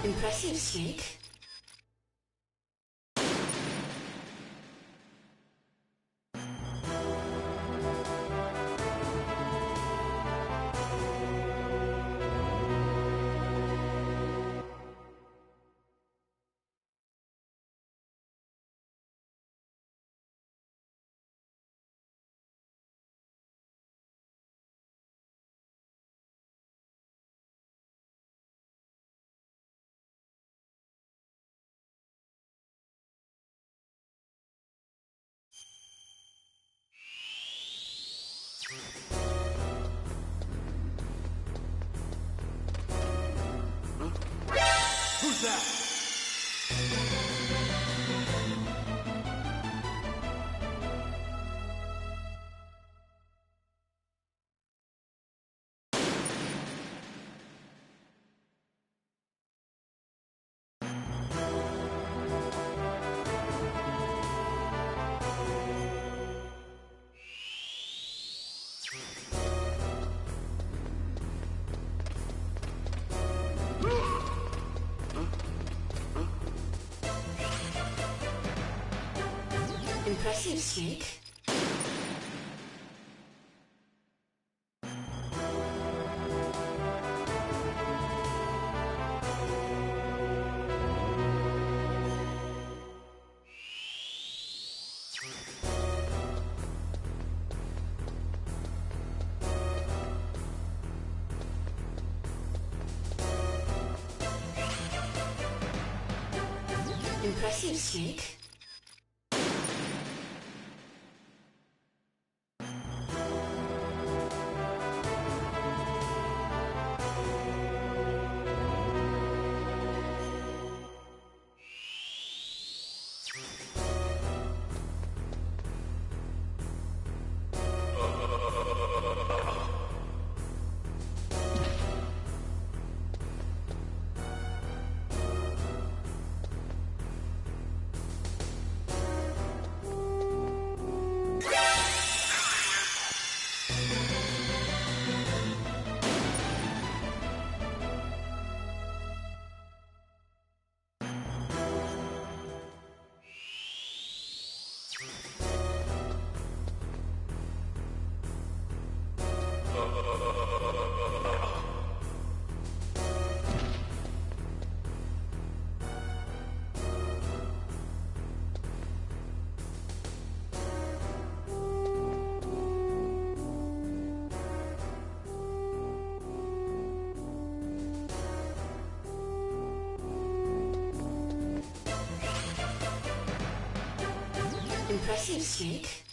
Impressive, Snake. Who's that? Impressive, Snake. Impressive, Snake. Impressive, Snake.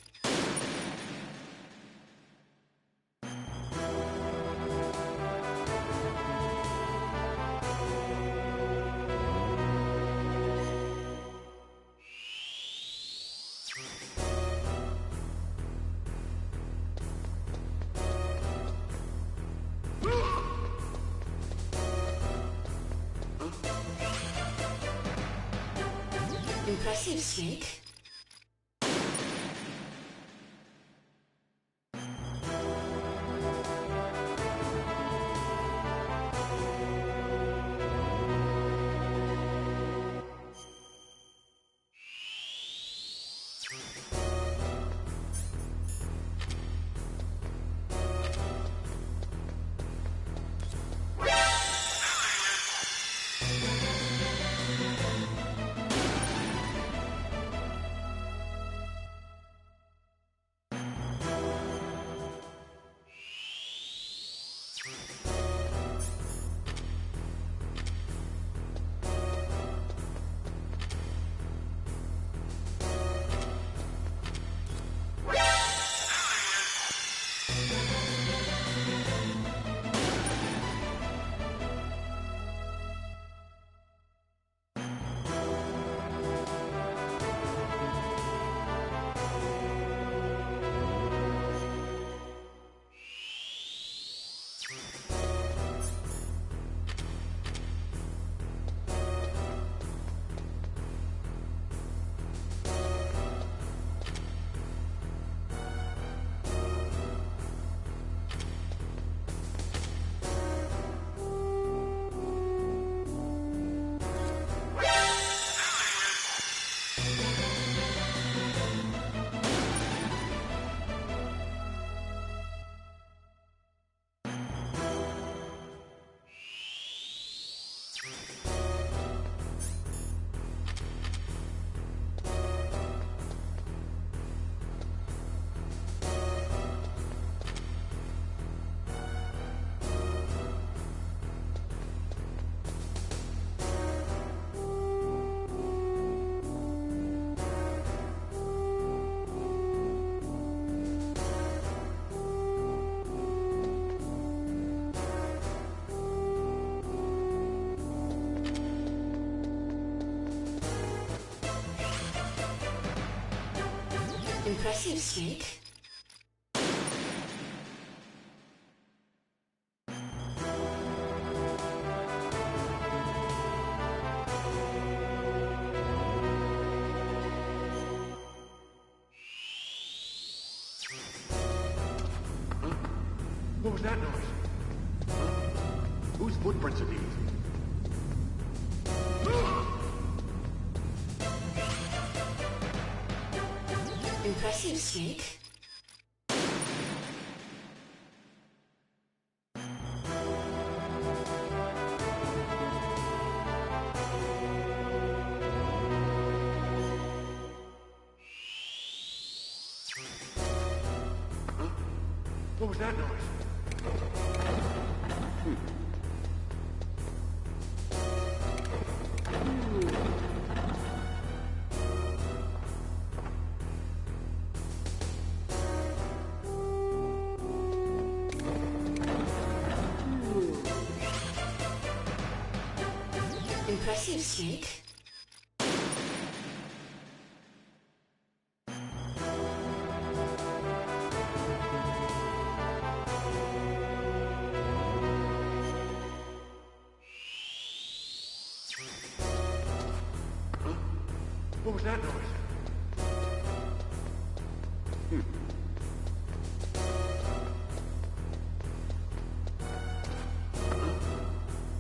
Impressive, Snake. Impressive, Snake. What was that noise? Huh? Whose footprints are these? Impressive, Snake. What was that noise? Impressive, Snake. What was that noise?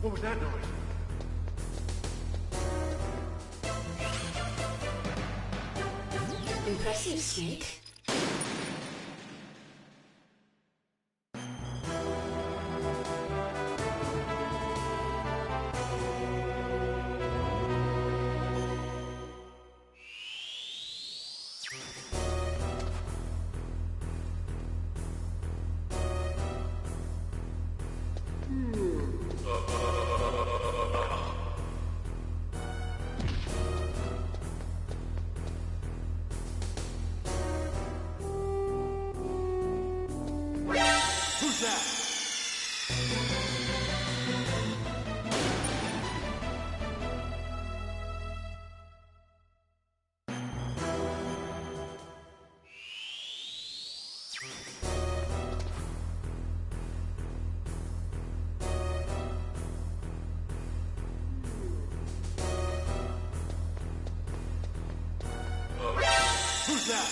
What was that noise? Impressive, Snake. Who's that? Who's that?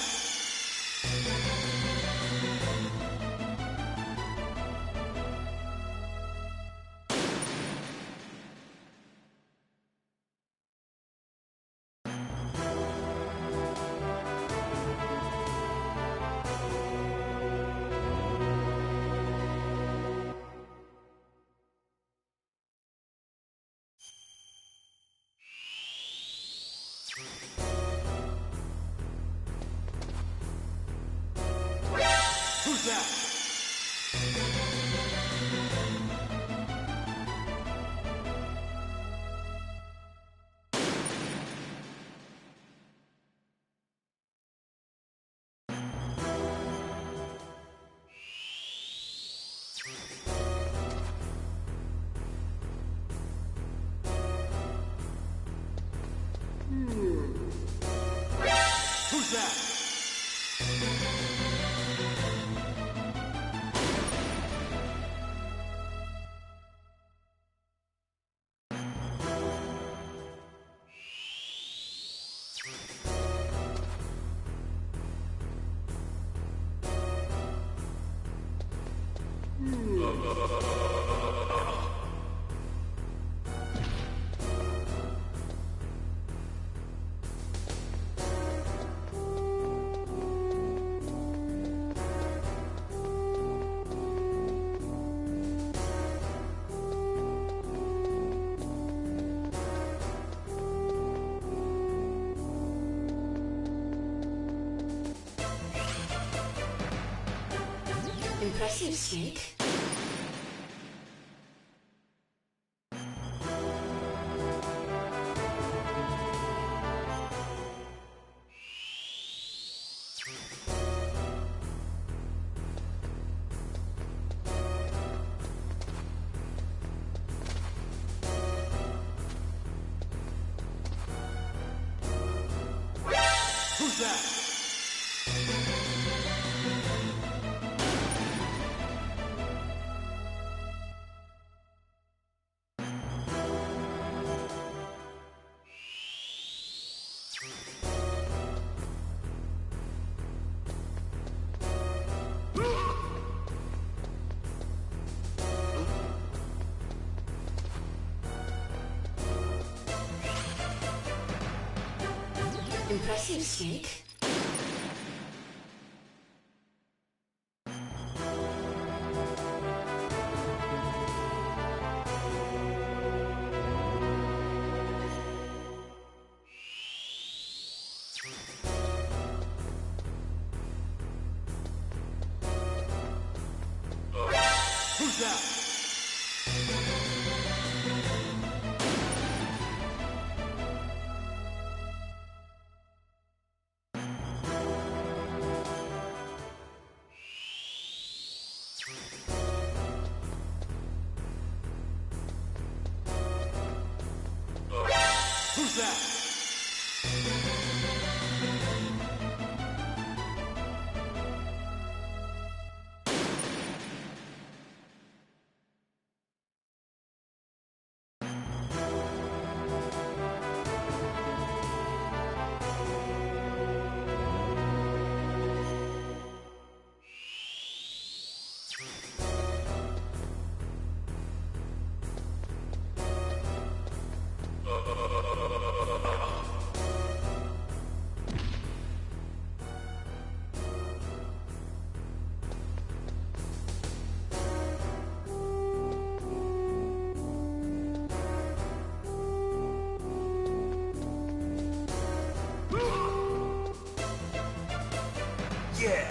Who's that? Who's that? Impressive, Snake. Who's that? Impressive, Snake. Who's that? Who's that? Yeah!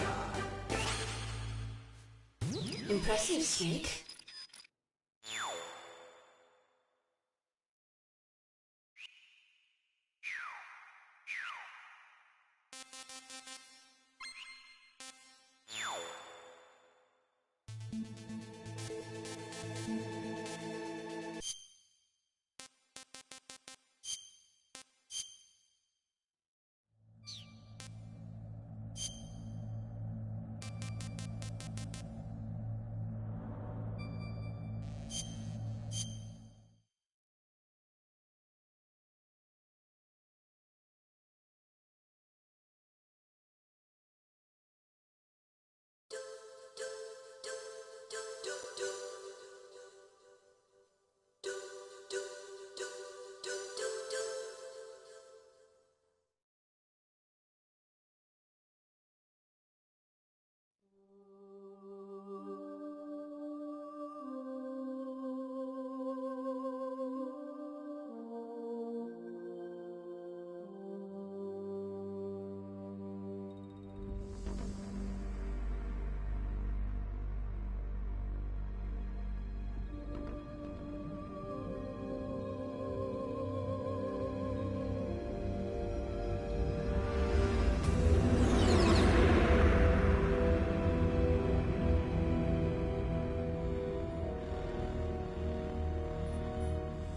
Impressive, Snake.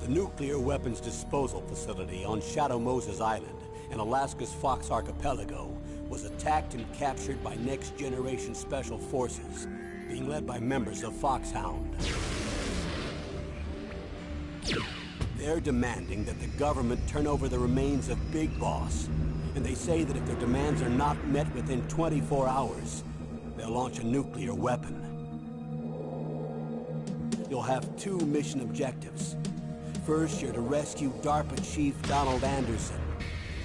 The nuclear weapons disposal facility on Shadow Moses Island in Alaska's Fox Archipelago was attacked and captured by Next Generation Special Forces, being led by members of Foxhound. They're demanding that the government turn over the remains of Big Boss, and they say that if their demands are not met within 24 hours, they'll launch a nuclear weapon. You'll have two mission objectives. First, you're to rescue DARPA Chief Donald Anderson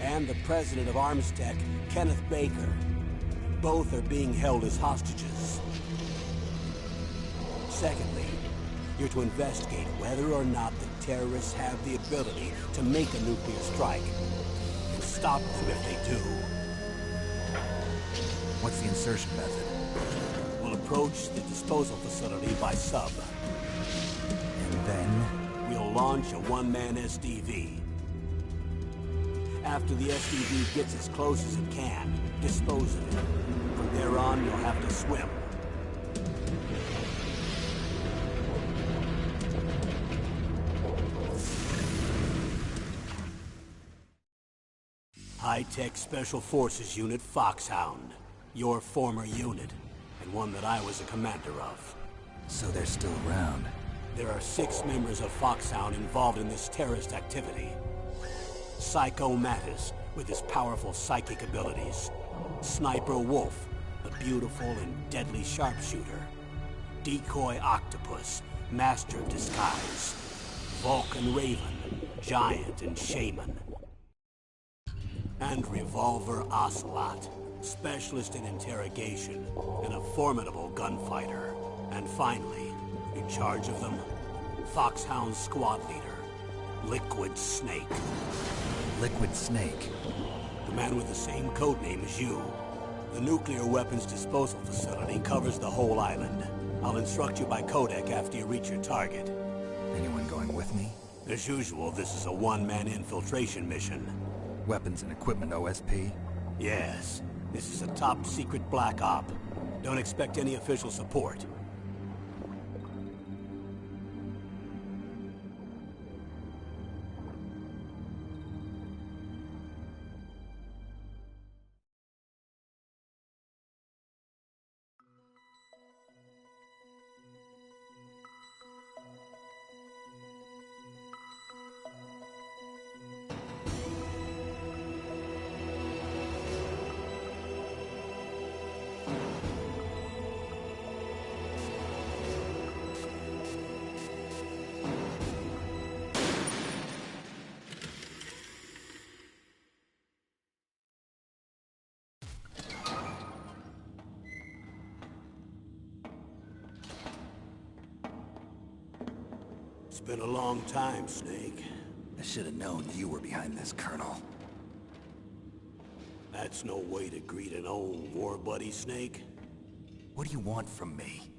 and the president of Armstech, Kenneth Baker. Both are being held as hostages. Secondly, you're to investigate whether or not the terrorists have the ability to make a nuclear strike and stop them if they do. What's the insertion method? We'll approach the disposal facility by sub. And then? We'll launch a one-man SDV. After the SDV gets as close as it can, dispose of it. From there on, you'll have to swim. High-Tech Special Forces Unit Foxhound. Your former unit, and one that I was a commander of. So they're still around. There are 6 members of Foxhound involved in this terrorist activity. Psycho Mattis, with his powerful psychic abilities. Sniper Wolf, the beautiful and deadly sharpshooter. Decoy Octopus, master of disguise. Vulcan Raven, giant and shaman. And Revolver Ocelot, specialist in interrogation and a formidable gunfighter. And finally, in charge of them, Foxhound squad leader, Liquid Snake. Liquid Snake. The man with the same codename as you. The nuclear weapons disposal facility covers the whole island. I'll instruct you by codec after you reach your target. Anyone going with me? As usual, this is a one-man infiltration mission. Weapons and equipment OSP? Yes, this is a top-secret black op. Don't expect any official support. It's been a long time, Snake. I should have known you were behind this, Colonel. That's no way to greet an old war buddy, Snake. What do you want from me?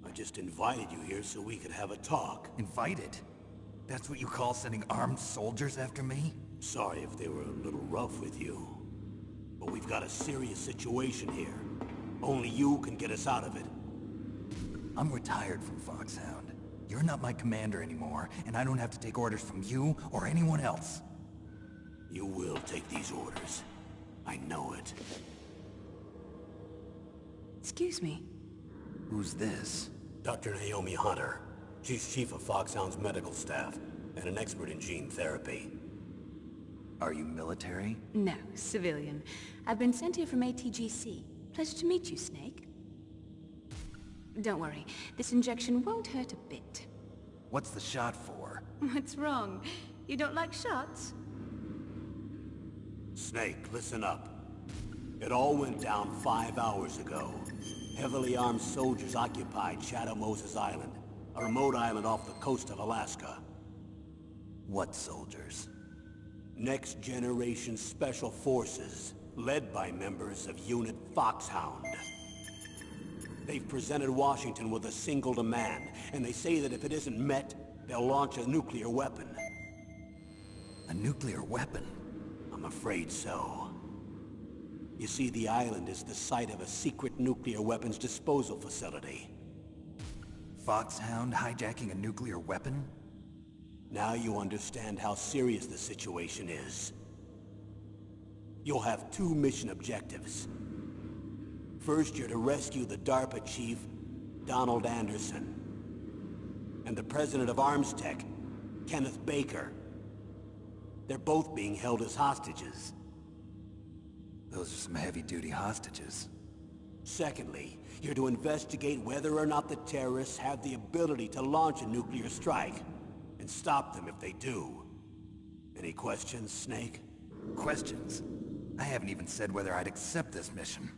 I just invited you here so we could have a talk. Invited? That's what you call sending armed soldiers after me? Sorry if they were a little rough with you. But we've got a serious situation here. Only you can get us out of it. I'm retired from Foxhound. You're not my commander anymore, and I don't have to take orders from you or anyone else. You will take these orders. I know it. Excuse me. Who's this? Dr. Naomi Hunter. She's chief of Foxhound's medical staff, and an expert in gene therapy. Are you military? No, civilian. I've been sent here from ATGC. Pleasure to meet you, Snake. Don't worry, this injection won't hurt a bit. What's the shot for? What's wrong? You don't like shots? Snake, listen up. It all went down 5 hours ago. Heavily armed soldiers occupied Shadow Moses Island, a remote island off the coast of Alaska. What soldiers? Next Generation Special Forces, led by members of Unit Foxhound. They've presented Washington with a single demand, and they say that if it isn't met, they'll launch a nuclear weapon. A nuclear weapon? I'm afraid so. You see, the island is the site of a secret nuclear weapons disposal facility. Foxhound hijacking a nuclear weapon? Now you understand how serious the situation is. You'll have 2 mission objectives. First, you're to rescue the DARPA chief, Donald Anderson, and the president of ArmsTech, Kenneth Baker. They're both being held as hostages. Those are some heavy-duty hostages. Secondly, you're to investigate whether or not the terrorists have the ability to launch a nuclear strike, and stop them if they do. Any questions, Snake? Questions? I haven't even said whether I'd accept this mission.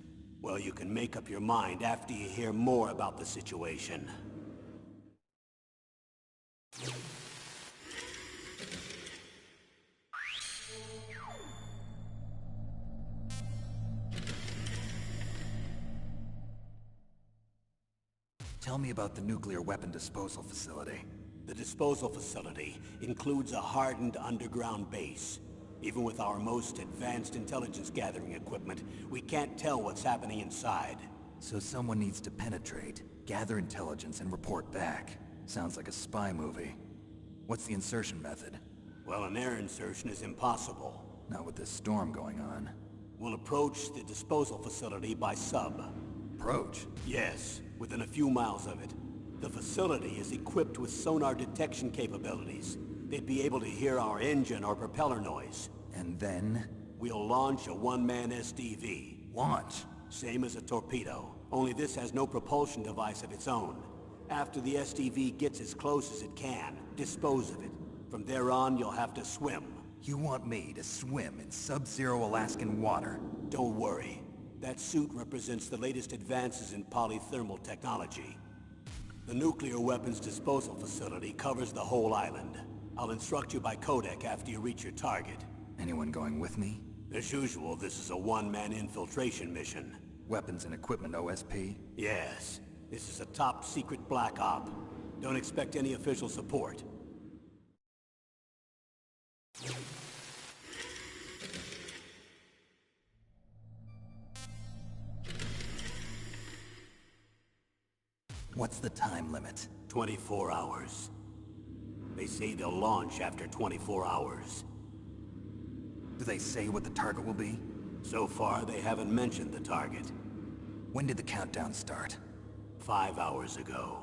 Well, you can make up your mind after you hear more about the situation. Tell me about the nuclear weapon disposal facility. The disposal facility includes a hardened underground base. Even with our most advanced intelligence gathering equipment, we can't tell what's happening inside. So someone needs to penetrate, gather intelligence, and report back. Sounds like a spy movie. What's the insertion method? Well, an air insertion is impossible. Not with this storm going on. We'll approach the disposal facility by sub. Approach? Yes, within a few miles of it. The facility is equipped with sonar detection capabilities. They'd be able to hear our engine or propeller noise. And then? We'll launch a one-man SDV. Launch? Same as a torpedo, only this has no propulsion device of its own. After the SDV gets as close as it can, dispose of it. From there on, you'll have to swim. You want me to swim in sub-zero Alaskan water? Don't worry. That suit represents the latest advances in polythermal technology. The nuclear weapons disposal facility covers the whole island. I'll instruct you by codec after you reach your target. Anyone going with me? As usual, this is a one-man infiltration mission. Weapons and equipment OSP? Yes. This is a top-secret black op. Don't expect any official support. What's the time limit? 24 hours. They say they'll launch after 24 hours. Do they say what the target will be? So far, they haven't mentioned the target. When did the countdown start? 5 hours ago.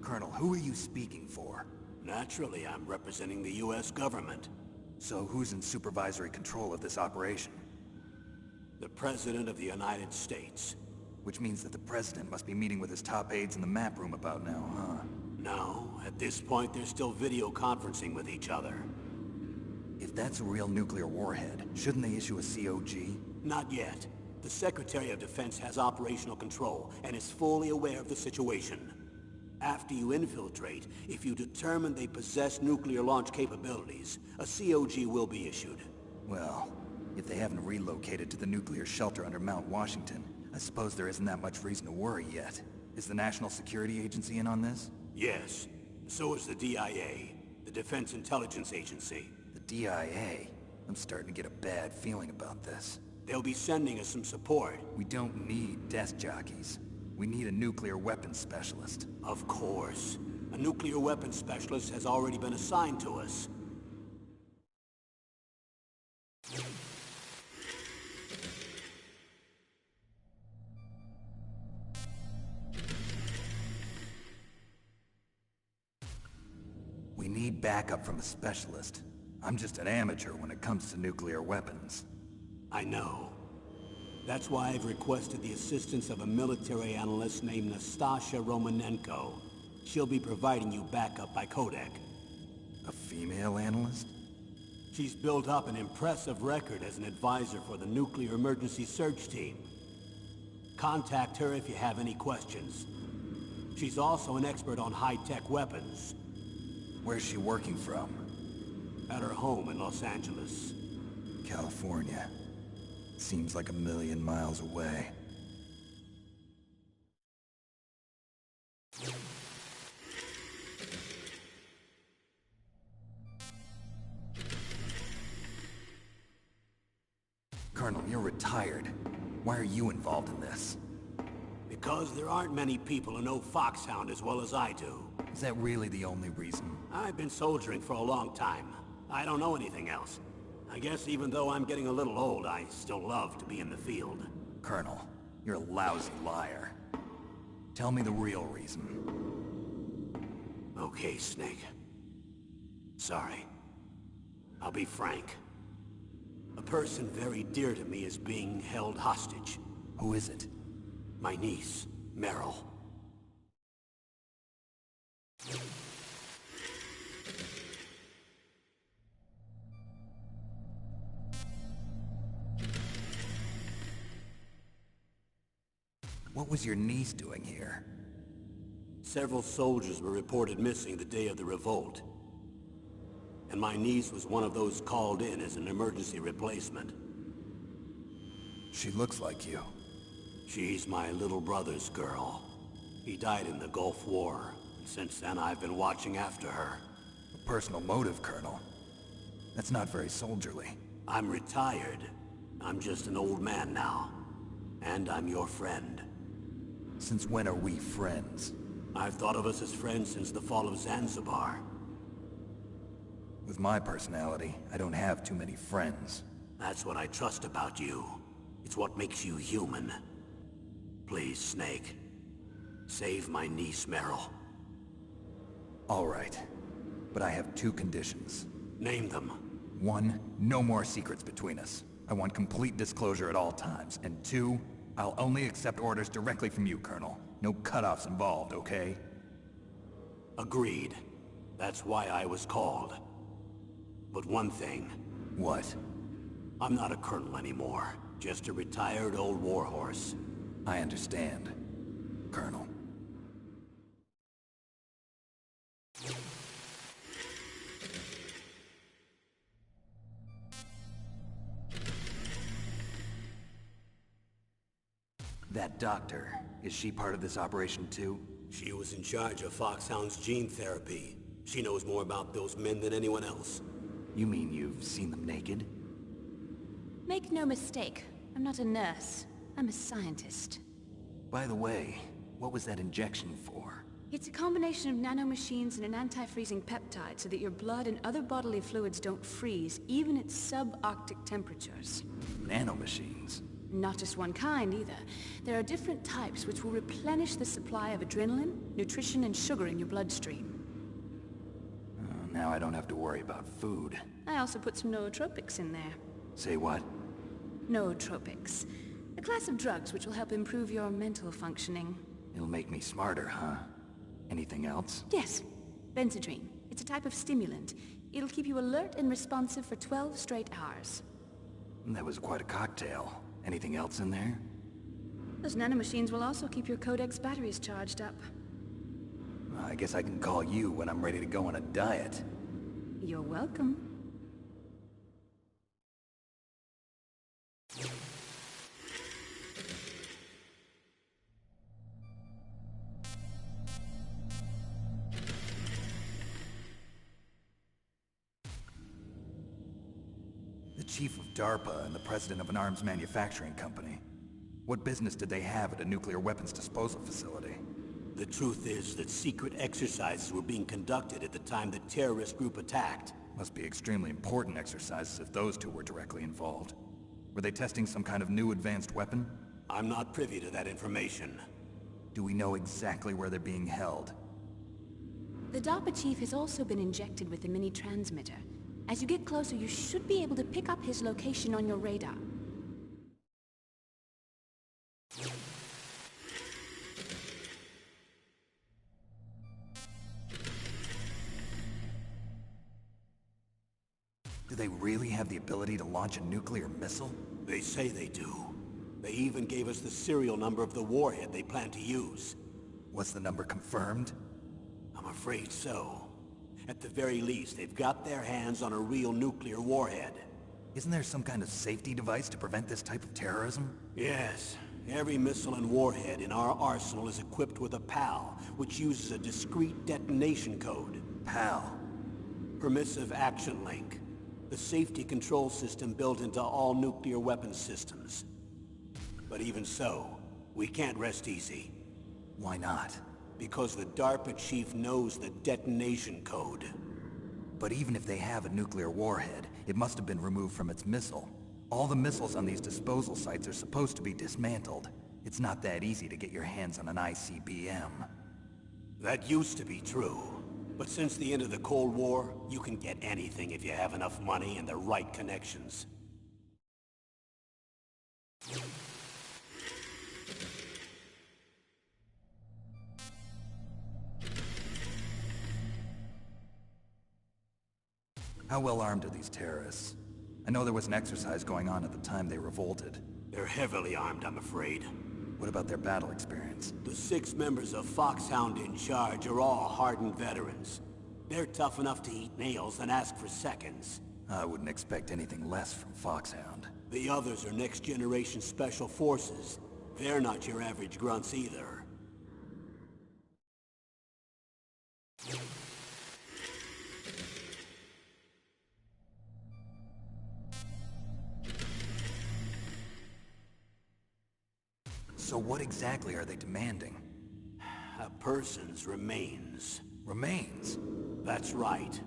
Colonel, who are you speaking for? Naturally, I'm representing the U.S. government. So who's in supervisory control of this operation? The President of the United States. Which means that the President must be meeting with his top aides in the map room about now, huh? No, at this point they're still video conferencing with each other. If that's a real nuclear warhead, shouldn't they issue a COG? Not yet. The Secretary of Defense has operational control and is fully aware of the situation. After you infiltrate, if you determine they possess nuclear launch capabilities, a COG will be issued. Well, if they haven't relocated to the nuclear shelter under Mount Washington, I suppose there isn't that much reason to worry yet. Is the National Security Agency in on this? Yes. So is the DIA, the Defense Intelligence Agency. The DIA? I'm starting to get a bad feeling about this. They'll be sending us some support. We don't need desk jockeys. We need a nuclear weapons specialist. Of course. A nuclear weapons specialist has already been assigned to us. We need backup from a specialist. I'm just an amateur when it comes to nuclear weapons. I know. That's why I've requested the assistance of a military analyst named Nastasha Romanenko. She'll be providing you backup by codec. A female analyst? She's built up an impressive record as an advisor for the Nuclear Emergency Search Team. Contact her if you have any questions. She's also an expert on high-tech weapons. Where's she working from? At her home in Los Angeles. California. Seems like 1,000,000 miles away. Colonel, you're retired. Why are you involved in this? Because there aren't many people who know Foxhound as well as I do. Is that really the only reason? I've been soldiering for a long time. I don't know anything else. I guess even though I'm getting a little old, I still love to be in the field. Colonel, you're a lousy liar. Tell me the real reason. Okay, Snake. Sorry. I'll be frank. A person very dear to me is being held hostage. Who is it? My niece, Meryl. What was your niece doing here? Several soldiers were reported missing the day of the revolt. And my niece was one of those called in as an emergency replacement. She looks like you. She's my little brother's girl. He died in the Gulf War, and since then I've been watching after her. A personal motive, Colonel. That's not very soldierly. I'm retired. I'm just an old man now. And I'm your friend. Since when are we friends? I've thought of us as friends since the fall of Zanzibar. With my personality, I don't have too many friends. That's what I trust about you. It's what makes you human. Please, Snake. Save my niece, Meryl. All right. But I have two conditions. Name them. 1, no more secrets between us. I want complete disclosure at all times. And 2, I'll only accept orders directly from you, Colonel. No cutoffs involved, okay? Agreed. That's why I was called. But one thing. What? I'm not a colonel anymore. Just a retired old warhorse. I understand, Colonel. That doctor, is she part of this operation too? She was in charge of Foxhound's gene therapy. She knows more about those men than anyone else. You mean you've seen them naked? Make no mistake, I'm not a nurse. I'm a scientist. By the way, what was that injection for? It's a combination of nanomachines and an anti-freezing peptide so that your blood and other bodily fluids don't freeze, even at subarctic temperatures. Nanomachines? Not just one kind, either. There are different types which will replenish the supply of adrenaline, nutrition, and sugar in your bloodstream. Now I don't have to worry about food. I also put some nootropics in there. Say what? Nootropics. A class of drugs which will help improve your mental functioning. It'll make me smarter, huh? Anything else? Yes. Benzedrine. It's a type of stimulant. It'll keep you alert and responsive for 12 straight hours. That was quite a cocktail. Anything else in there? Those nanomachines will also keep your Codex batteries charged up. I guess I can call you when I'm ready to go on a diet. You're welcome. The chief of DARPA and the president of an arms manufacturing company. What business did they have at a nuclear weapons disposal facility? The truth is that secret exercises were being conducted at the time the terrorist group attacked. Must be extremely important exercises if those two were directly involved. Were they testing some kind of new advanced weapon? I'm not privy to that information. Do we know exactly where they're being held? The DARPA chief has also been injected with a mini-transmitter. As you get closer, you should be able to pick up his location on your radar. Do they really have the ability to launch a nuclear missile? They say they do. They even gave us the serial number of the warhead they plan to use. Was the number confirmed? I'm afraid so. At the very least, they've got their hands on a real nuclear warhead. Isn't there some kind of safety device to prevent this type of terrorism? Yes. Every missile and warhead in our arsenal is equipped with a PAL, which uses a discrete detonation code. PAL? Permissive Action Link. The safety control system built into all nuclear weapons systems. But even so, we can't rest easy. Why not? Because the DARPA chief knows the detonation code. But even if they have a nuclear warhead, it must have been removed from its missile. All the missiles on these disposal sites are supposed to be dismantled. It's not that easy to get your hands on an ICBM. That used to be true. But since the end of the Cold War, you can get anything if you have enough money and the right connections. How well armed are these terrorists? I know there was an exercise going on at the time they revolted. They're heavily armed, I'm afraid. What about their battle experience? The 6 members of Foxhound in charge are all hardened veterans. They're tough enough to eat nails and ask for seconds. I wouldn't expect anything less from Foxhound. The others are next-generation special forces. They're not your average grunts either. So what exactly are they demanding? A person's remains. Remains? That's right.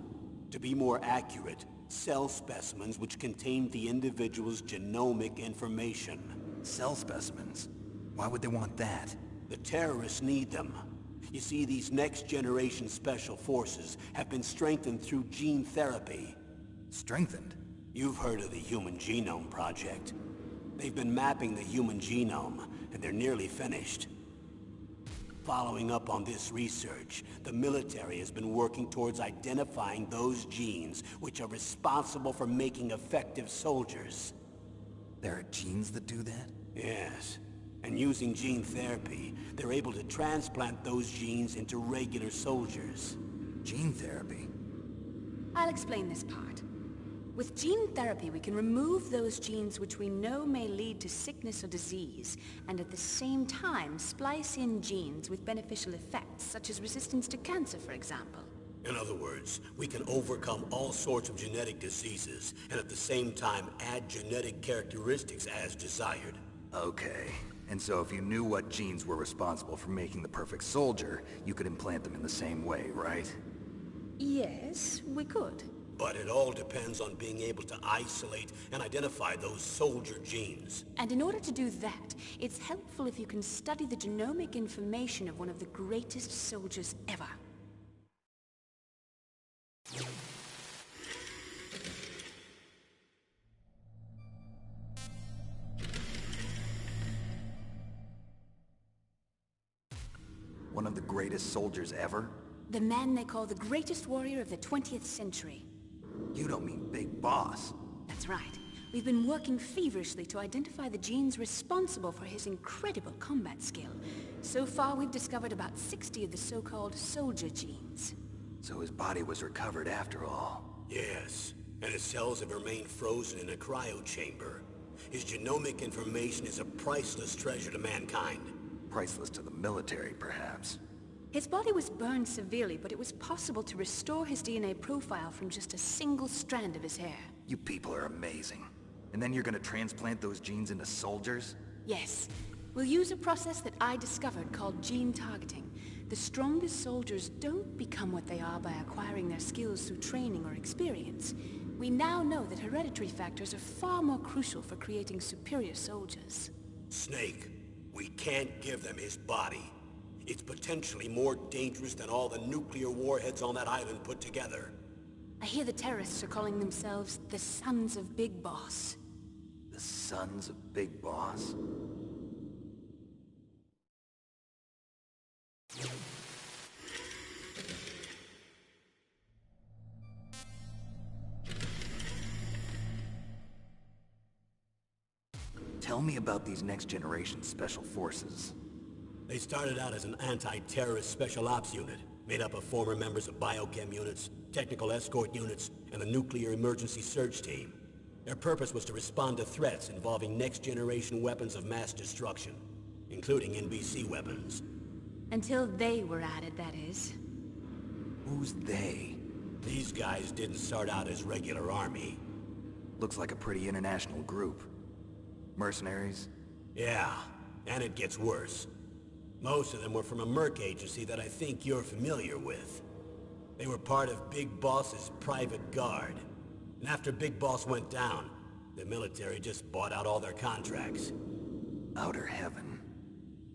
To be more accurate, cell specimens which contain the individual's genomic information. Cell specimens? Why would they want that? The terrorists need them. You see, these next-generation special forces have been strengthened through gene therapy. Strengthened? You've heard of the Human Genome Project. They've been mapping the human genome, and they're nearly finished. Following up on this research, the military has been working towards identifying those genes which are responsible for making effective soldiers. There are genes that do that? Yes. And using gene therapy, they're able to transplant those genes into regular soldiers. Gene therapy? I'll explain this part. With gene therapy, we can remove those genes which we know may lead to sickness or disease, and at the same time splice in genes with beneficial effects, such as resistance to cancer, for example. In other words, we can overcome all sorts of genetic diseases, and at the same time add genetic characteristics as desired. Okay. And so if you knew what genes were responsible for making the perfect soldier, you could implant them in the same way, right? Yes, we could. But it all depends on being able to isolate and identify those soldier genes. And in order to do that, it's helpful if you can study the genomic information of one of the greatest soldiers ever. One of the greatest soldiers ever? The man they call the greatest warrior of the 20th century. You don't mean Big Boss. That's right. We've been working feverishly to identify the genes responsible for his incredible combat skill. So far, we've discovered about 60 of the so-called soldier genes. So his body was recovered after all. Yes, and his cells have remained frozen in a cryo chamber. His genomic information is a priceless treasure to mankind. Priceless to the military, perhaps. His body was burned severely, but it was possible to restore his DNA profile from just a single strand of his hair. You people are amazing. And then you're gonna transplant those genes into soldiers? Yes. We'll use a process that I discovered called gene targeting. The strongest soldiers don't become what they are by acquiring their skills through training or experience. We now know that hereditary factors are far more crucial for creating superior soldiers. Snake, we can't give them his body. It's potentially more dangerous than all the nuclear warheads on that island put together. I hear the terrorists are calling themselves the Sons of Big Boss. The Sons of Big Boss? Tell me about these next-generation special forces. They started out as an anti-terrorist special ops unit, made up of former members of biochem units, technical escort units, and the nuclear emergency search team. Their purpose was to respond to threats involving next-generation weapons of mass destruction, including NBC weapons. Until they were added, that is. Who's they? These guys didn't start out as regular army. Looks like a pretty international group. Mercenaries? Yeah, and it gets worse. Most of them were from a merc agency that I think you're familiar with. They were part of Big Boss's private guard. And after Big Boss went down, the military just bought out all their contracts. Outer heaven.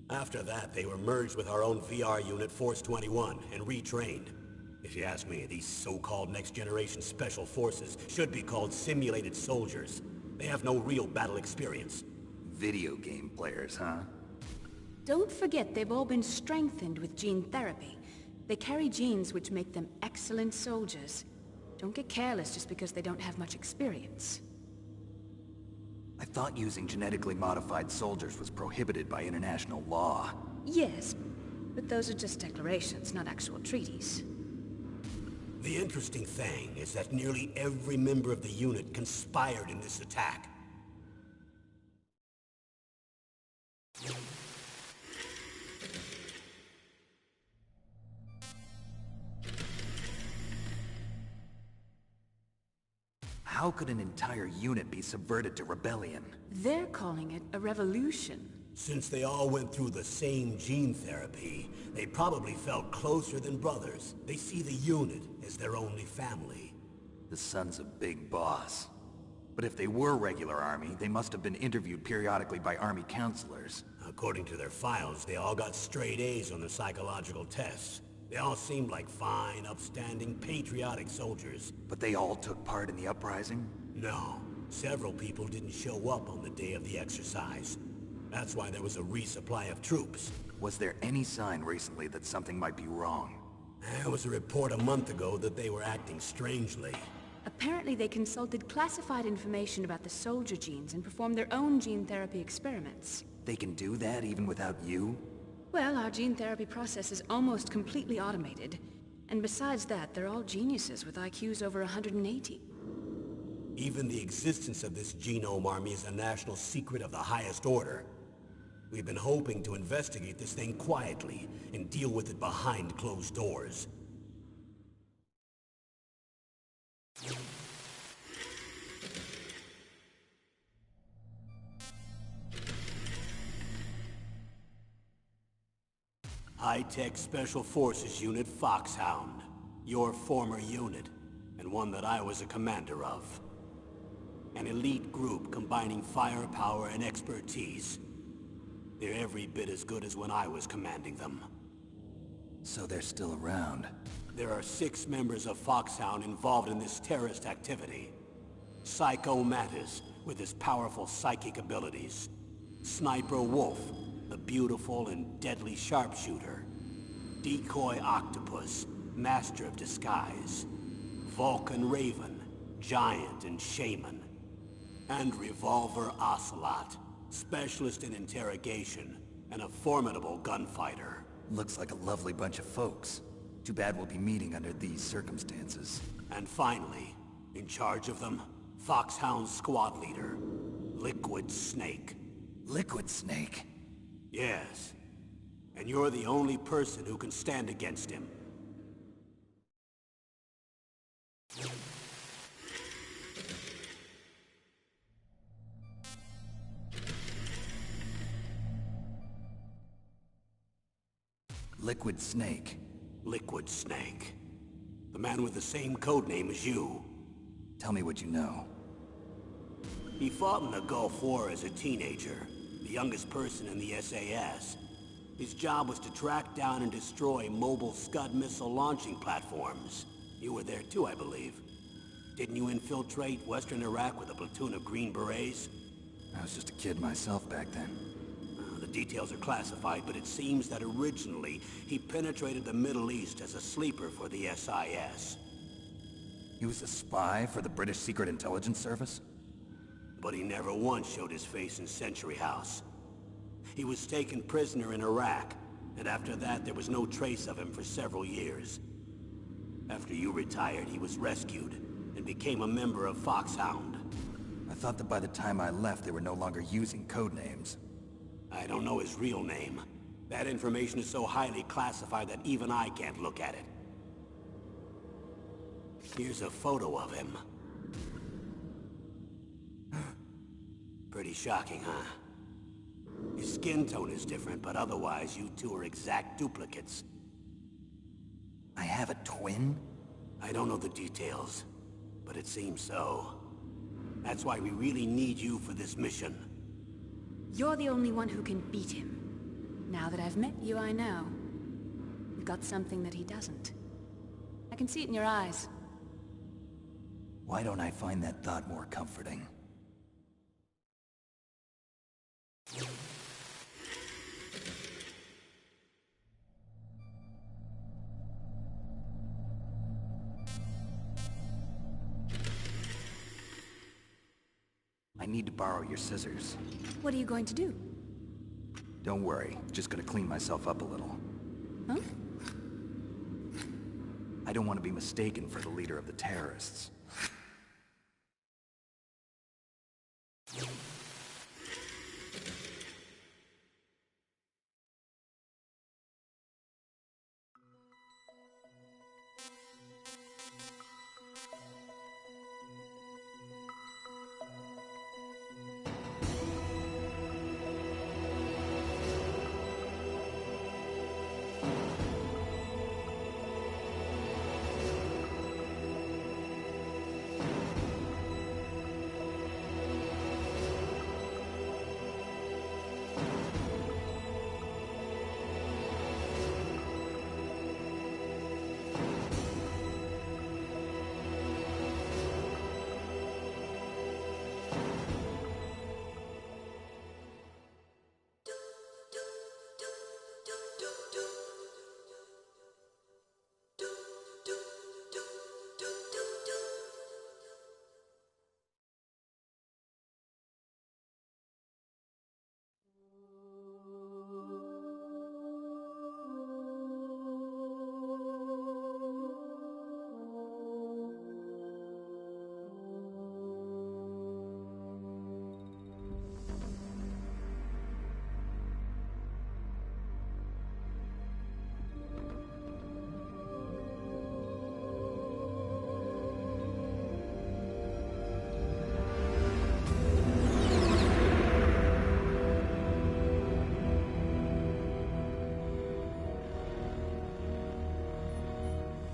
After that, they were merged with our own VR unit, Force 21, and retrained. If you ask me, these so-called next-generation special forces should be called simulated soldiers. They have no real battle experience. Video game players, huh? Don't forget they've all been strengthened with gene therapy. They carry genes which make them excellent soldiers. Don't get careless just because they don't have much experience. I thought using genetically modified soldiers was prohibited by international law. Yes, but those are just declarations, not actual treaties. The interesting thing is that nearly every member of the unit conspired in this attack. How could an entire unit be subverted to rebellion? They're calling it a revolution. Since they all went through the same gene therapy, they probably felt closer than brothers. They see the unit as their only family. The Sons of Big Boss. But if they were regular Army, they must have been interviewed periodically by Army counselors. According to their files, they all got straight A's on their psychological tests. They all seemed like fine, upstanding, patriotic soldiers. But they all took part in the uprising? No. Several people didn't show up on the day of the exercise. That's why there was a resupply of troops. Was there any sign recently that something might be wrong? There was a report a month ago that they were acting strangely. Apparently they consulted classified information about the soldier genes and performed their own gene therapy experiments. They can do that even without you? Well, our gene therapy process is almost completely automated. And besides that, they're all geniuses with IQs over 180. Even the existence of this genome army is a national secret of the highest order. We've been hoping to investigate this thing quietly and deal with it behind closed doors. High-Tech Special Forces Unit Foxhound. Your former unit, and one that I was a commander of. An elite group combining firepower and expertise. They're every bit as good as when I was commanding them. So they're still around. There are 6 members of Foxhound involved in this terrorist activity. Psycho Mantis, with his powerful psychic abilities. Sniper Wolf, the beautiful and deadly sharpshooter. Decoy Octopus, master of disguise. Vulcan Raven, giant and shaman. And Revolver Ocelot, specialist in interrogation and a formidable gunfighter. Looks like a lovely bunch of folks. Too bad we'll be meeting under these circumstances. And finally, in charge of them, Foxhound's squad leader, Liquid Snake. Liquid Snake? Yes. And you're the only person who can stand against him. Liquid Snake. Liquid Snake. The man with the same codename as you. Tell me what you know. He fought in the Gulf War as a teenager, the youngest person in the SAS. His job was to track down and destroy mobile Scud missile launching platforms. You were there too, I believe. Didn't you infiltrate Western Iraq with a platoon of Green Berets? I was just a kid myself back then. The details are classified, but it seems that originally he penetrated the Middle East as a sleeper for the SIS. He was a spy for the British Secret Intelligence Service? But he never once showed his face in Century House. He was taken prisoner in Iraq, and after that there was no trace of him for several years. After you retired, he was rescued and became a member of Foxhound. I thought that by the time I left they were no longer using codenames. I don't know his real name. That information is so highly classified that even I can't look at it. Here's a photo of him. Pretty shocking, huh? His skin tone is different, but otherwise you two are exact duplicates. I have a twin? I don't know the details, but it seems so. That's why we really need you for this mission. You're the only one who can beat him. Now that I've met you, I know. You've got something that he doesn't. I can see it in your eyes. Why don't I find that thought more comforting? I need to borrow your scissors. What are you going to do? Don't worry, just gonna clean myself up a little. Huh? I don't want to be mistaken for the leader of the terrorists.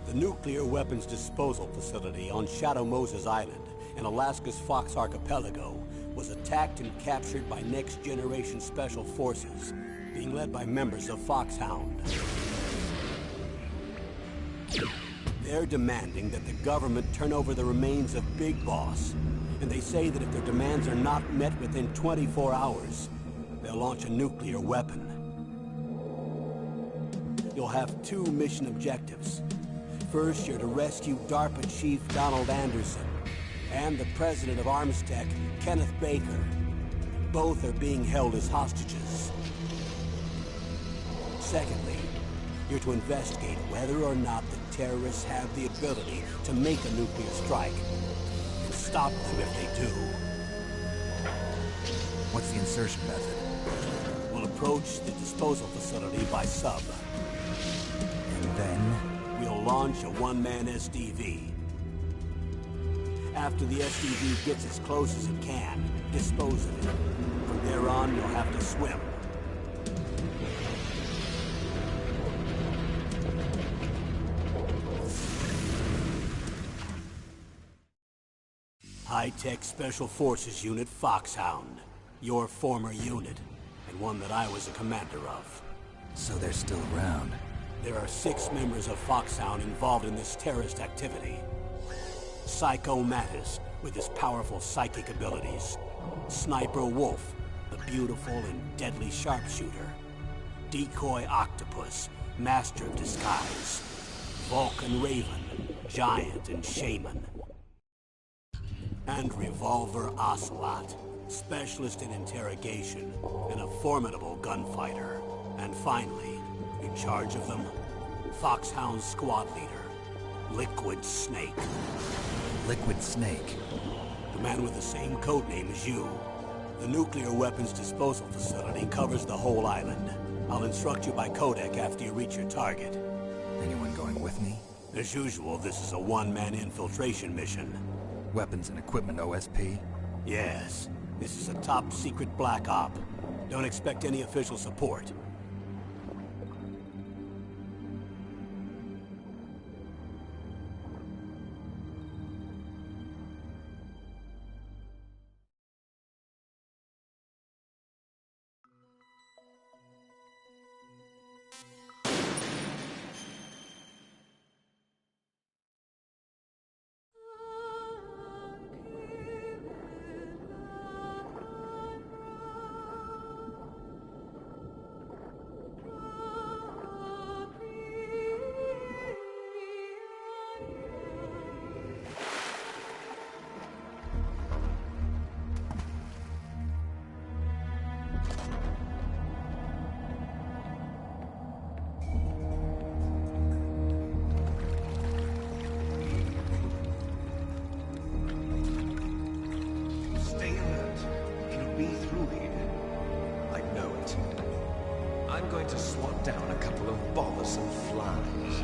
The nuclear weapons disposal facility on Shadow Moses Island in Alaska's Fox Archipelago was attacked and captured by next-generation special forces, being led by members of Foxhound. They're demanding that the government turn over the remains of Big Boss, and they say that if their demands are not met within 24 hours, they'll launch a nuclear weapon. You'll have two mission objectives. First, you're to rescue DARPA Chief Donald Anderson and the president of Armstech, Kenneth Baker. Both are being held as hostages. Secondly, you're to investigate whether or not the terrorists have the ability to make a nuclear strike, and stop them if they do. What's the insertion method? We'll approach the disposal facility by sub. And then? We'll launch a one-man SDV. After the SDV gets as close as it can, dispose of it. From there on, you'll have to swim. High-Tech Special Forces Unit Foxhound. Your former unit, and one that I was a commander of. So they're still around. There are 6 members of Foxhound involved in this terrorist activity. Psycho Mattis, with his powerful psychic abilities. Sniper Wolf, the beautiful and deadly sharpshooter. Decoy Octopus, master of disguise. Vulcan Raven, giant and shaman. And Revolver Ocelot, specialist in interrogation and a formidable gunfighter. And finally, in charge of them, Foxhound squad leader, Liquid Snake. Liquid Snake? The man with the same codename as you. The nuclear weapons disposal facility covers the whole island. I'll instruct you by codec after you reach your target. Anyone going with me? As usual, this is a one-man infiltration mission. Weapons and equipment OSP? Yes. This is a top-secret black op. Don't expect any official support. I'm going to swat down a couple of bothersome flies.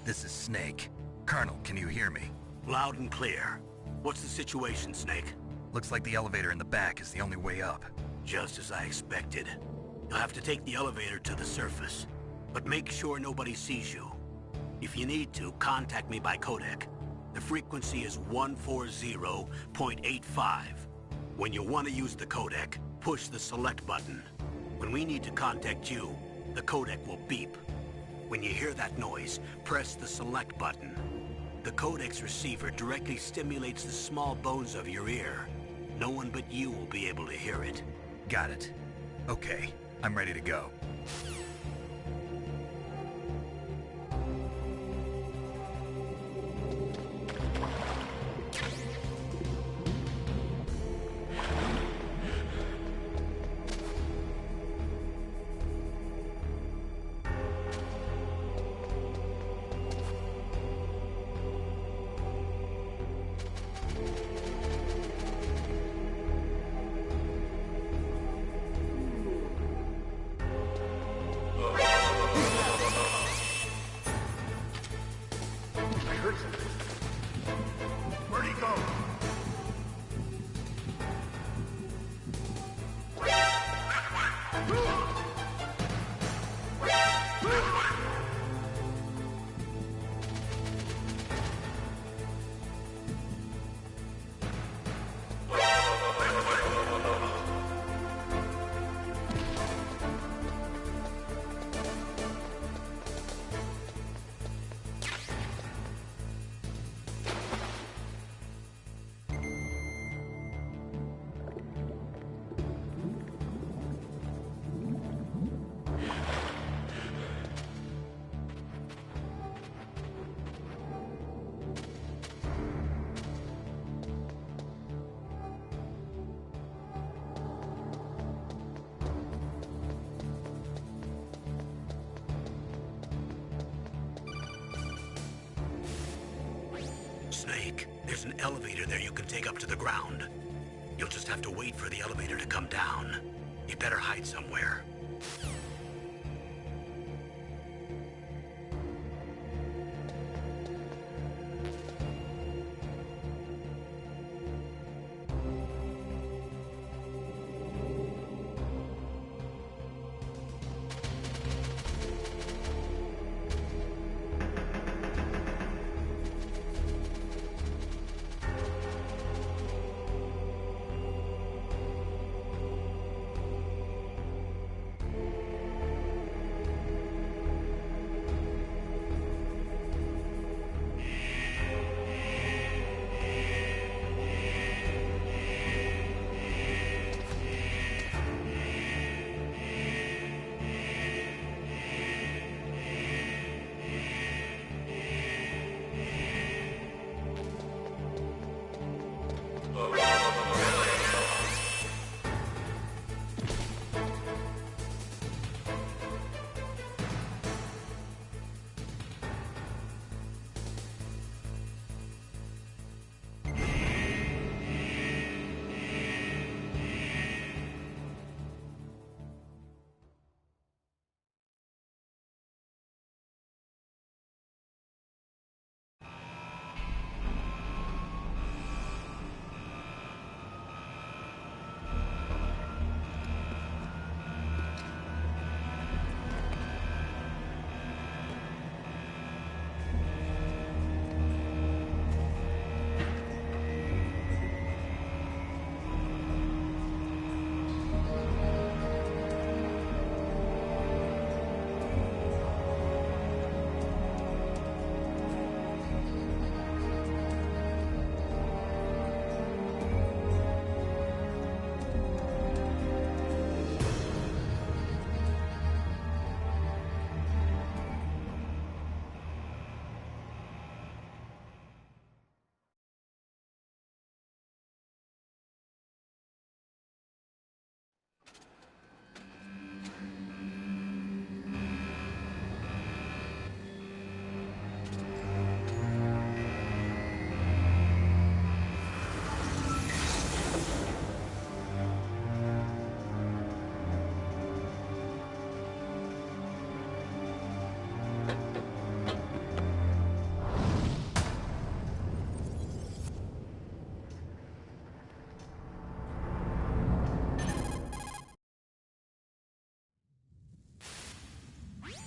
This is Snake. Colonel, can you hear me? Loud and clear. What's the situation, Snake? Looks like the elevator in the back is the only way up. Just as I expected. You'll have to take the elevator to the surface. But make sure nobody sees you. If you need to, contact me by codec. The frequency is 140.85. When you want to use the codec, push the select button. When we need to contact you, the codec will beep. When you hear that noise, press the select button. The codec's receiver directly stimulates the small bones of your ear. No one but you will be able to hear it. Got it. Okay, I'm ready to go. Snake. There's an elevator there you can take up to the ground. You'll just have to wait for the elevator to come down. You better hide somewhere.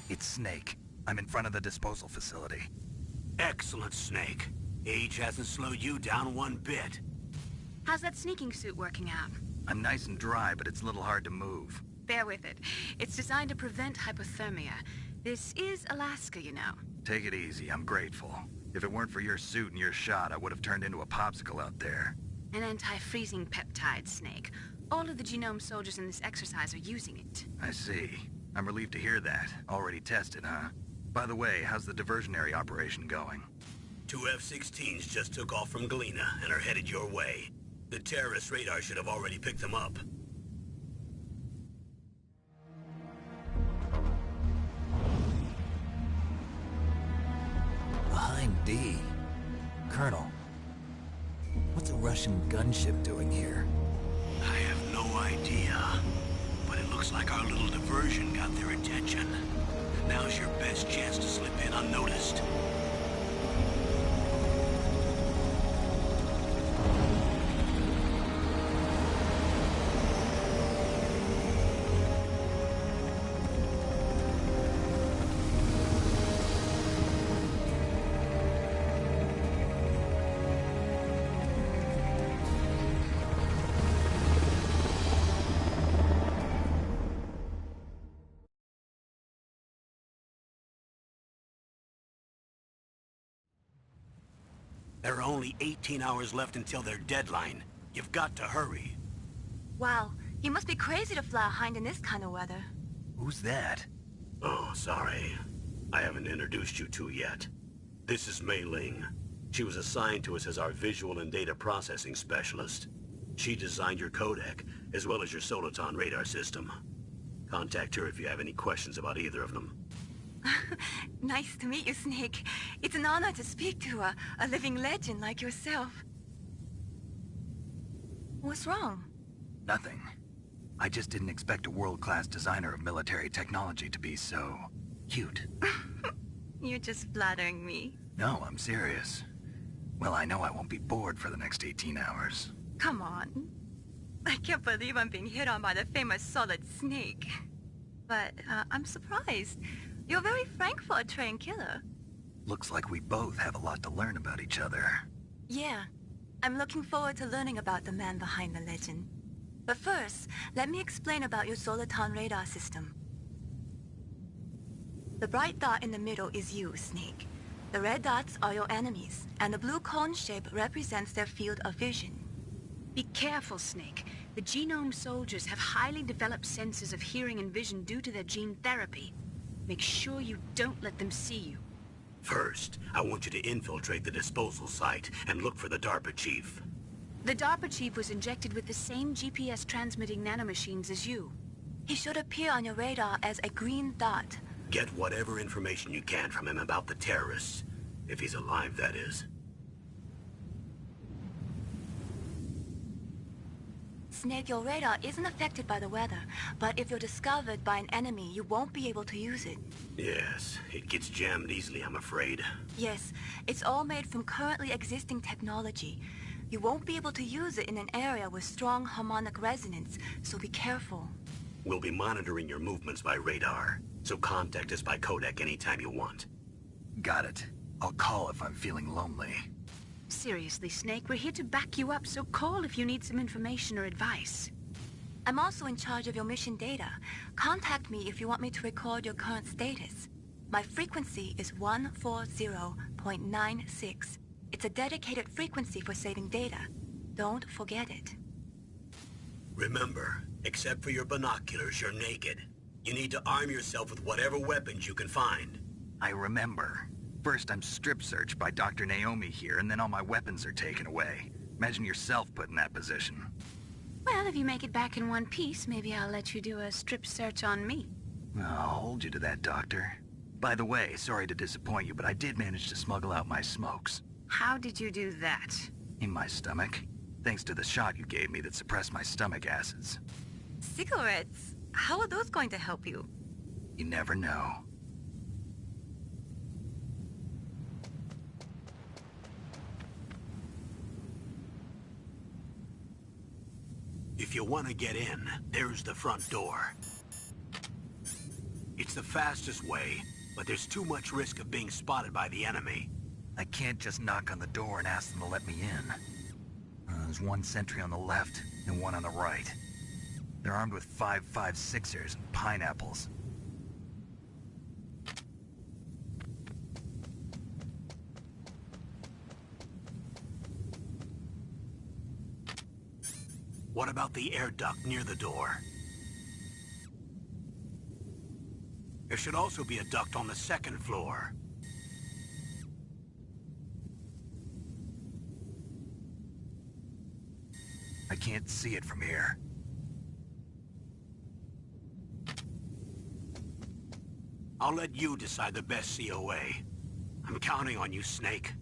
It's Snake. I'm in front of the disposal facility. Excellent, Snake. Age hasn't slowed you down one bit. How's that sneaking suit working out? I'm nice and dry, but it's a little hard to move. Bear with it. It's designed to prevent hypothermia. This is Alaska, you know. Take it easy, I'm grateful. If it weren't for your suit and your shot, I would have turned into a popsicle out there. An anti-freezing peptide, Snake. All of the genome soldiers in this exercise are using it. I see. I'm relieved to hear that. Already tested, huh? By the way, how's the diversionary operation going? 2 F-16s just took off from Galena and are headed your way. The terrorist radar should have already picked them up. Behind D. Colonel, what's a Russian gunship doing here? I have no idea. But it looks like our little diversion got their attention. Now's your best chance to slip in unnoticed. There are only 18 hours left until their deadline. You've got to hurry. Wow, you must be crazy to fly a Hind in this kind of weather. Who's that? Oh, sorry. I haven't introduced you to yet. This is Mei Ling. She was assigned to us as our visual and data processing specialist. She designed your codec, as well as your Soliton radar system. Contact her if you have any questions about either of them. Nice to meet you, Snake. It's an honor to speak to a living legend like yourself. What's wrong? Nothing. I just didn't expect a world-class designer of military technology to be so... cute. You're just flattering me. No, I'm serious. Well, I know I won't be bored for the next 18 hours. Come on. I can't believe I'm being hit on by the famous Solid Snake. But I'm surprised. You're very frank for a trained killer. Looks like we both have a lot to learn about each other. Yeah. I'm looking forward to learning about the man behind the legend. But first, let me explain about your Soliton radar system. The bright dot in the middle is you, Snake. The red dots are your enemies, and the blue cone shape represents their field of vision. Be careful, Snake. The genome soldiers have highly developed senses of hearing and vision due to their gene therapy. Make sure you don't let them see you. First, I want you to infiltrate the disposal site and look for the DARPA chief. The DARPA chief was injected with the same GPS transmitting nanomachines as you. He should appear on your radar as a green dot. Get whatever information you can from him about the terrorists. If he's alive, that is. Snake, your radar isn't affected by the weather, but if you're discovered by an enemy, you won't be able to use it. Yes, it gets jammed easily, I'm afraid. Yes, it's all made from currently existing technology. You won't be able to use it in an area with strong harmonic resonance, so be careful. We'll be monitoring your movements by radar, so contact us by codec anytime you want. Got it. I'll call if I'm feeling lonely. Seriously, Snake, we're here to back you up, so call if you need some information or advice. I'm also in charge of your mission data. Contact me if you want me to record your current status. My frequency is 140.96. It's a dedicated frequency for saving data. Don't forget it. Remember, except for your binoculars, you're naked. You need to arm yourself with whatever weapons you can find. I remember. First, I'm strip-searched by Dr. Naomi here, and then all my weapons are taken away. Imagine yourself put in that position. Well, if you make it back in one piece, maybe I'll let you do a strip search on me. I'll hold you to that, Doctor. By the way, sorry to disappoint you, but I did manage to smuggle out my smokes. How did you do that? In my stomach. Thanks to the shot you gave me that suppressed my stomach acids. Cigarettes? How are those going to help you? You never know. If you want to get in, there's the front door. It's the fastest way, but there's too much risk of being spotted by the enemy. I can't just knock on the door and ask them to let me in. There's one sentry on the left and one on the right. They're armed with 5.56ers and pineapples. What about the air duct near the door? There should also be a duct on the second floor. I can't see it from here. I'll let you decide the best COA. I'm counting on you, Snake.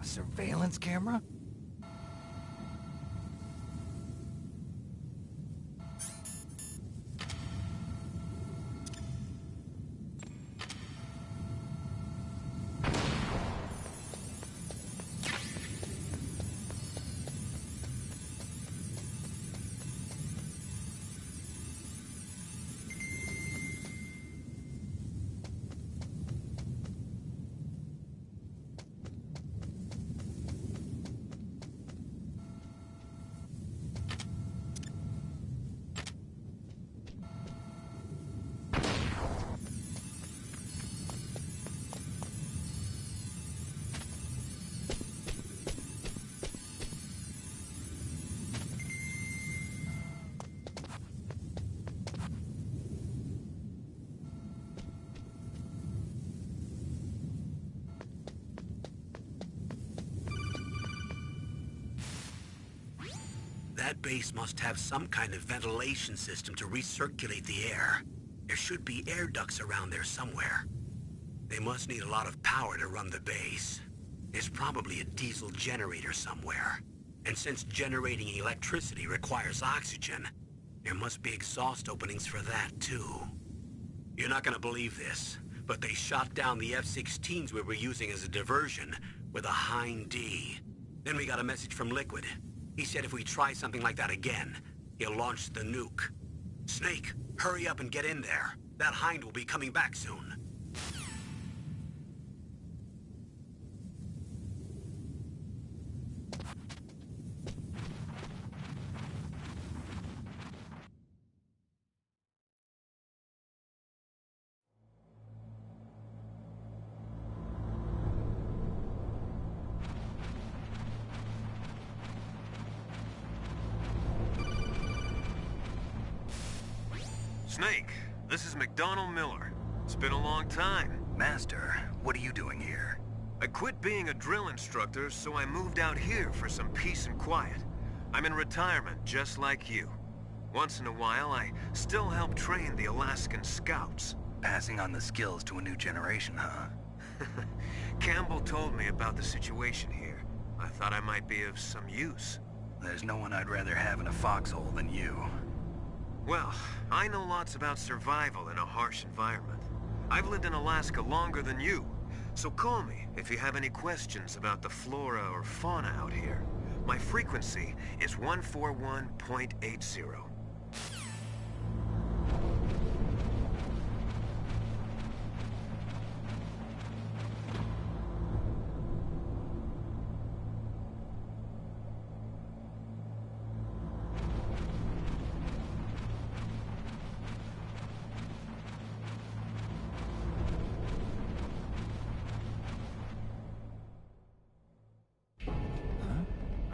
Surveillance camera? That base must have some kind of ventilation system to recirculate the air. There should be air ducts around there somewhere. They must need a lot of power to run the base. There's probably a diesel generator somewhere. And since generating electricity requires oxygen, there must be exhaust openings for that too. You're not gonna believe this, but they shot down the F-16s we were using as a diversion with a Hind D. Then we got a message from Liquid. He said if we try something like that again, he'll launch the nuke. Snake, hurry up and get in there. That Hind will be coming back soon. Snake, this is McDonald Miller. It's been a long time. Master, what are you doing here? I quit being a drill instructor, so I moved out here for some peace and quiet. I'm in retirement, just like you. Once in a while, I still help train the Alaskan Scouts. Passing on the skills to a new generation, huh? Campbell told me about the situation here. I thought I might be of some use. There's no one I'd rather have in a foxhole than you. Well, I know lots about survival in a harsh environment. I've lived in Alaska longer than you, so call me if you have any questions about the flora or fauna out here. My frequency is 141.80.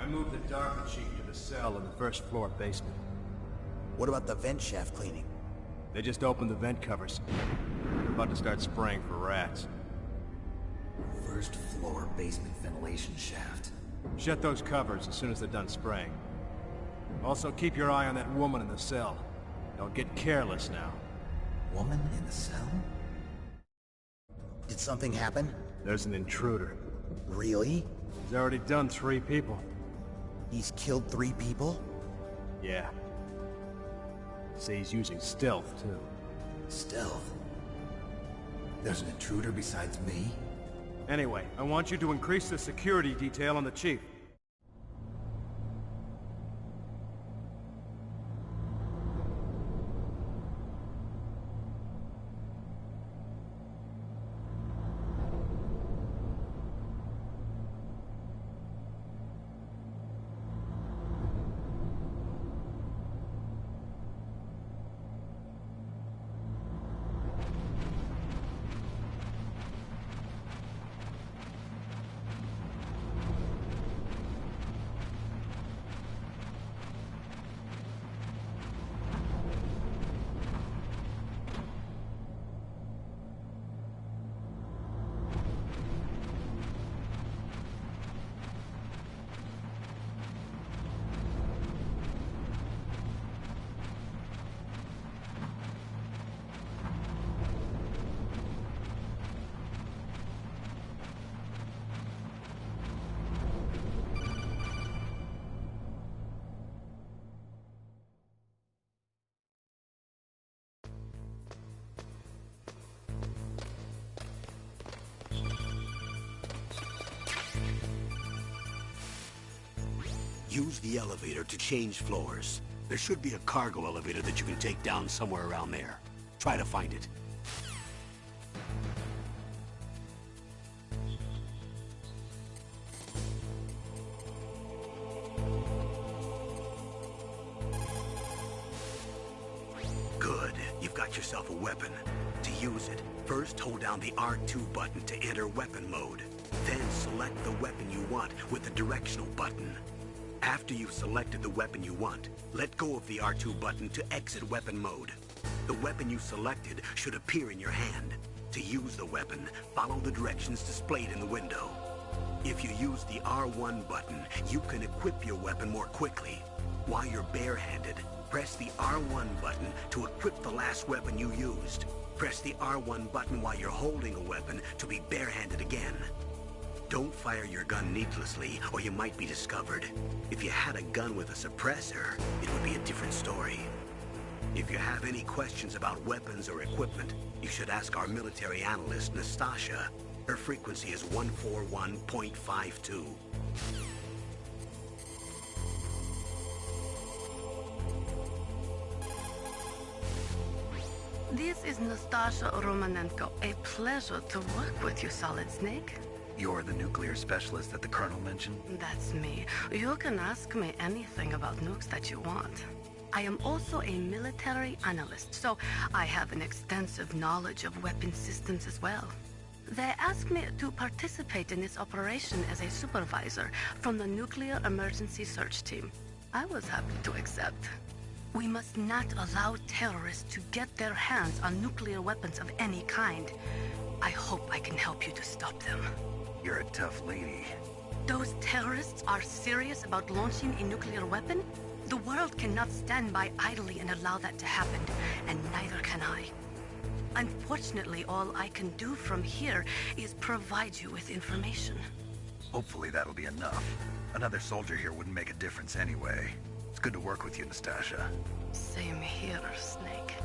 Move the DARPA chief to the cell in the first floor basement. What about the vent shaft cleaning? They just opened the vent covers. They're about to start spraying for rats. First floor basement ventilation shaft. Shut those covers as soon as they're done spraying. Also, keep your eye on that woman in the cell. Don't get careless now. Woman in the cell? Did something happen? There's an intruder. Really? He's already done 3 people. He's killed 3 people? Yeah. Say he's using stealth, too. Stealth? There's an intruder besides me? Anyway, I want you to increase the security detail on the chief. Use the elevator to change floors. There should be a cargo elevator that you can take down somewhere around there. Try to find it. Good. You've got yourself a weapon. To use it, first hold down the R2 button to enter weapon mode. Then select the weapon you want with the directional button. After you've selected the weapon you want, let go of the R2 button to exit weapon mode. The weapon you selected should appear in your hand. To use the weapon, follow the directions displayed in the window. If you use the R1 button, you can equip your weapon more quickly. While you're barehanded, press the R1 button to equip the last weapon you used. Press the R1 button while you're holding a weapon to be barehanded again. Don't fire your gun needlessly, or you might be discovered. If you had a gun with a suppressor, it would be a different story. If you have any questions about weapons or equipment, you should ask our military analyst, Nastasha. Her frequency is 141.52. This is Nastasha Romanenko. A pleasure to work with you, Solid Snake. You're the nuclear specialist that the Colonel mentioned? That's me. You can ask me anything about nukes that you want. I am also a military analyst, so I have an extensive knowledge of weapon systems as well. They asked me to participate in this operation as a supervisor from the Nuclear Emergency Search Team. I was happy to accept. We must not allow terrorists to get their hands on nuclear weapons of any kind. I hope I can help you to stop them. You're a tough lady. Those terrorists are serious about launching a nuclear weapon? The world cannot stand by idly and allow that to happen, and neither can I. Unfortunately, all I can do from here is provide you with information. Hopefully that'll be enough. Another soldier here wouldn't make a difference anyway. It's good to work with you, Nastasha. Same here, Snake.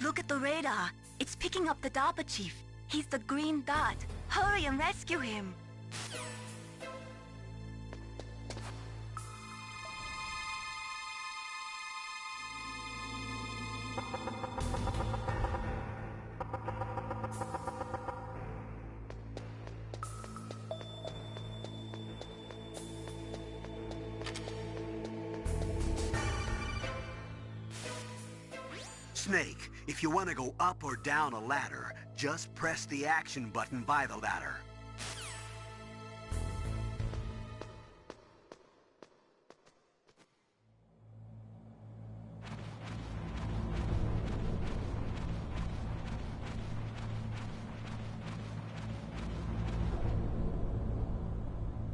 Look at the radar. It's picking up the DARPA chief. He's the green dot. Hurry and rescue him. Snake, if you want to go up or down a ladder, just press the action button by the ladder.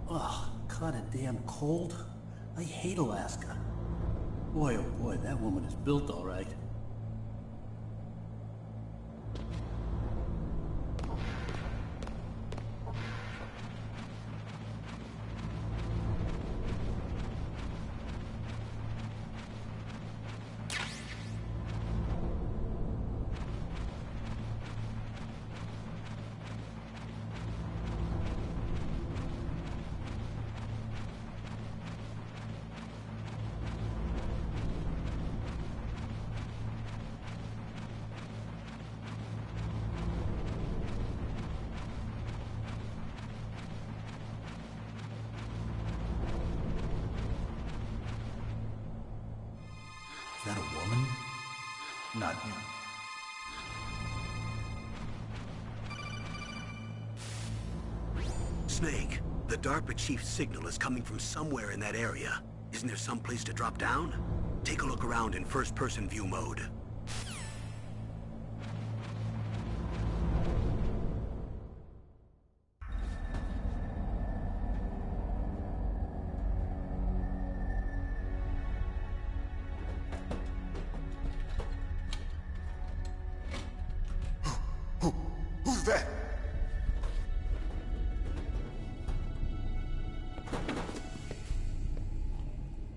Ugh, kinda damn cold. I hate Alaska. Boy, oh boy, that woman is built all right. Not him. Snake, the DARPA chief's signal is coming from somewhere in that area. Isn't there some place to drop down? Take a look around in first-person view mode. Who's that?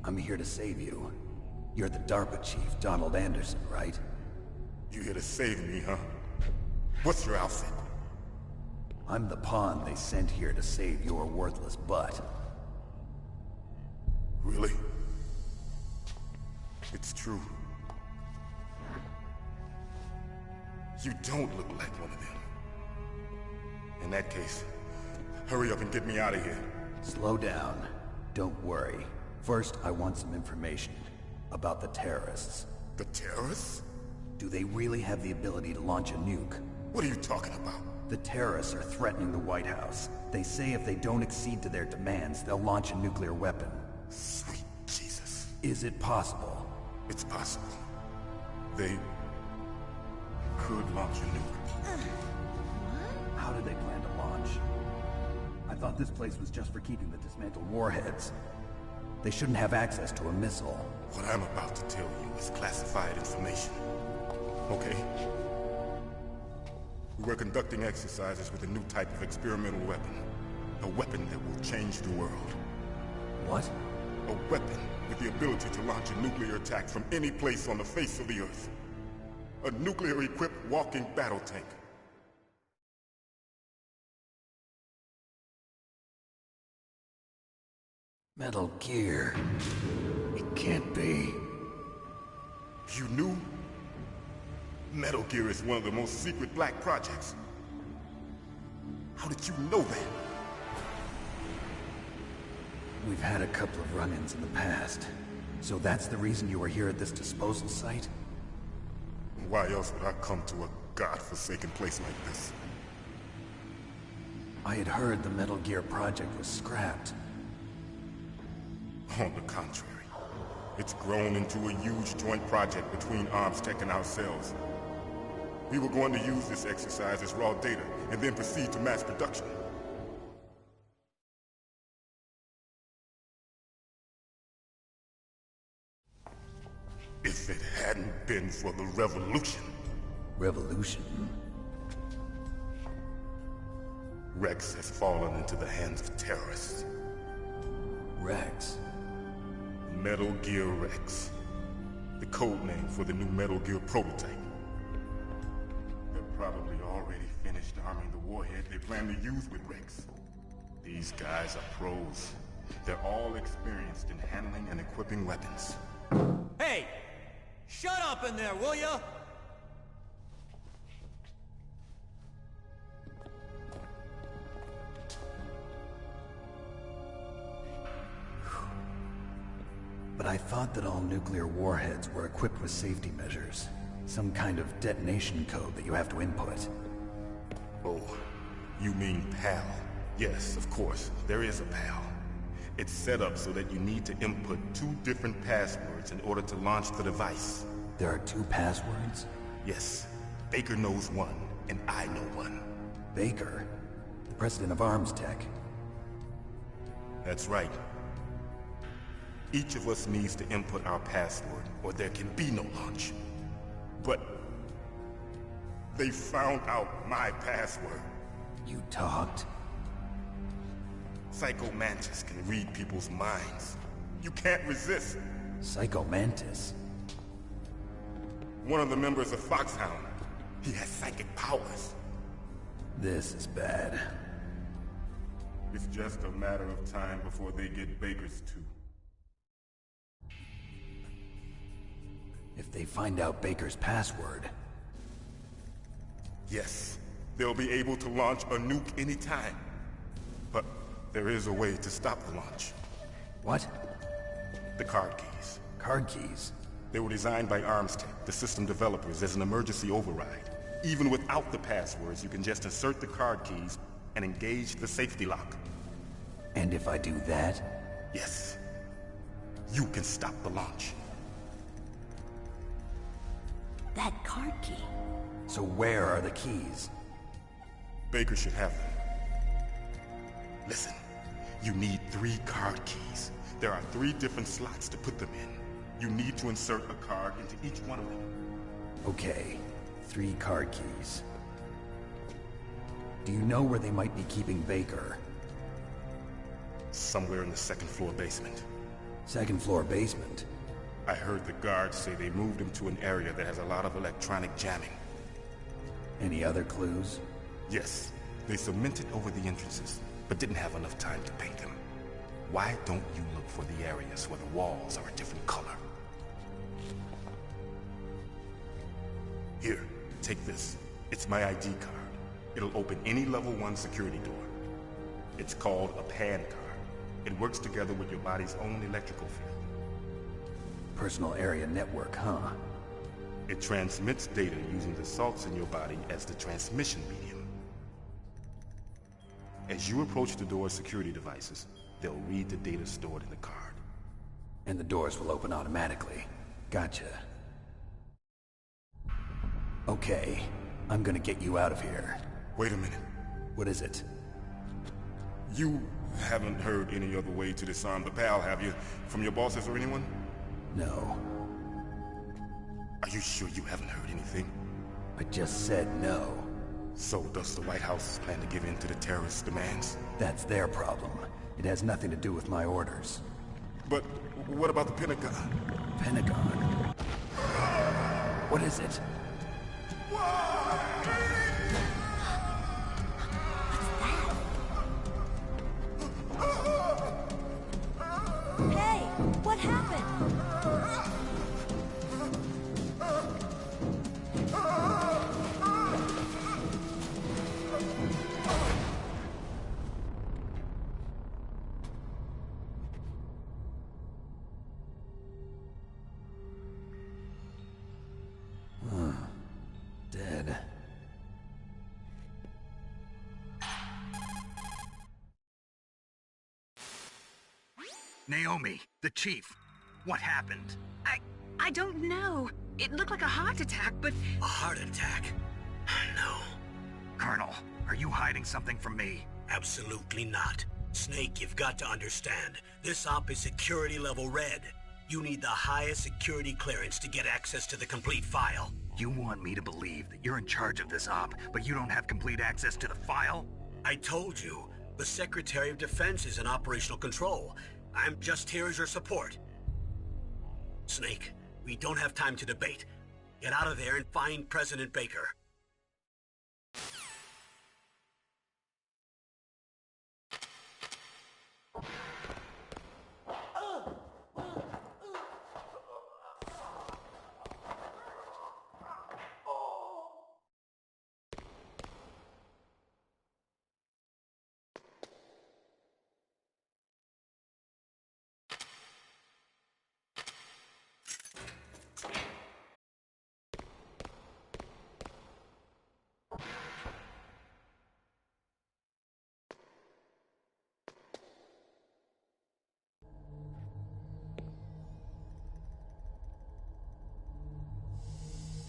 I'm here to save you. You're the DARPA chief, Donald Anderson, right? You here to save me, huh? What's your outfit? I'm the pawn they sent here to save your worthless butt. Really? It's true. You don't look like one of them. In that case, hurry up and get me out of here. Slow down. Don't worry. First, I want some information about the terrorists. The terrorists? Do they really have the ability to launch a nuke? What are you talking about? The terrorists are threatening the White House. They say if they don't accede to their demands, they'll launch a nuclear weapon. Sweet Jesus. Is it possible? It's possible. They could launch a nuke. How do they plan to launch? I thought this place was just for keeping the dismantled warheads. They shouldn't have access to a missile. What I'm about to tell you is classified information. Okay? We're conducting exercises with a new type of experimental weapon. A weapon that will change the world. What? A weapon with the ability to launch a nuclear attack from any place on the face of the Earth. A nuclear-equipped walking battle tank. Metal Gear. It can't be. You knew? Metal Gear is one of the most secret black projects. How did you know that? We've had a couple of run-ins in the past. So that's the reason you were here at this disposal site? Why else would I come to a godforsaken place like this? I had heard the Metal Gear project was scrapped. On the contrary, it's grown into a huge joint project between ArmsTech and ourselves. We were going to use this exercise as raw data, and then proceed to mass production. If it hadn't been for the revolution... Revolution? Rex has fallen into the hands of terrorists. Rex? Metal Gear Rex. The code name for the new Metal Gear prototype. They're probably already finished arming the warhead they plan to use with Rex. These guys are pros. They're all experienced in handling and equipping weapons. Hey! Shut up in there, will ya? But I thought that all nuclear warheads were equipped with safety measures. Some kind of detonation code that you have to input. Oh, you mean PAL? Yes, of course, there is a PAL. It's set up so that you need to input 2 different passwords in order to launch the device. There are 2 passwords? Yes. Baker knows one, and I know one. Baker? The president of ArmsTech? That's right. Each of us needs to input our password, or there can be no launch. But... they found out my password. You talked? Psycho Mantis can read people's minds. You can't resist. Psycho Mantis? One of the members of Foxhound. He has psychic powers. This is bad. It's just a matter of time before they get Baker's too. If they find out Baker's password... Yes, they'll be able to launch a nuke anytime. But there is a way to stop the launch. What? The card keys. Card keys? They were designed by Armstech, the system developers, as an emergency override. Even without the passwords, you can just insert the card keys and engage the safety lock. And if I do that? Yes. You can stop the launch. That card key. So where are the keys? Baker should have them. Listen, you need 3 card keys. There are 3 different slots to put them in. You need to insert a card into each one of them. Okay, 3 card keys. Do you know where they might be keeping Baker? Somewhere in the 2nd floor basement. 2nd floor basement? I heard the guards say they moved him to an area that has a lot of electronic jamming. Any other clues? Yes. They cemented over the entrances, but didn't have enough time to paint them. Why don't you look for the areas where the walls are a different color? Here, take this. It's my ID card. It'll open any level 1 security door. It's called a PAN card. It works together with your body's own electrical field. Personal area network, huh? It transmits data using the salts in your body as the transmission medium. As you approach the door's security devices, they'll read the data stored in the card. And the doors will open automatically. Gotcha. Okay, I'm gonna get you out of here. Wait a minute. What is it? You haven't heard any other way to disarm the PAL, have you? From your bosses or anyone? No. Are you sure you haven't heard anything? I just said no. So does the White House plan to give in to the terrorists' demands? That's their problem. It has nothing to do with my orders. But what about the Pentagon? Pentagon? What is it? Hey, what happened? Dead. Naomi, the chief. What happened? I don't know. It looked like a heart attack, but... A heart attack? No. Colonel, are you hiding something from me? Absolutely not. Snake, you've got to understand. This op is security level red. You need the highest security clearance to get access to the complete file. You want me to believe that you're in charge of this op, but you don't have complete access to the file? I told you, the Secretary of Defense is in operational control. I'm just here as your support. Snake, we don't have time to debate. Get out of there and find President Baker.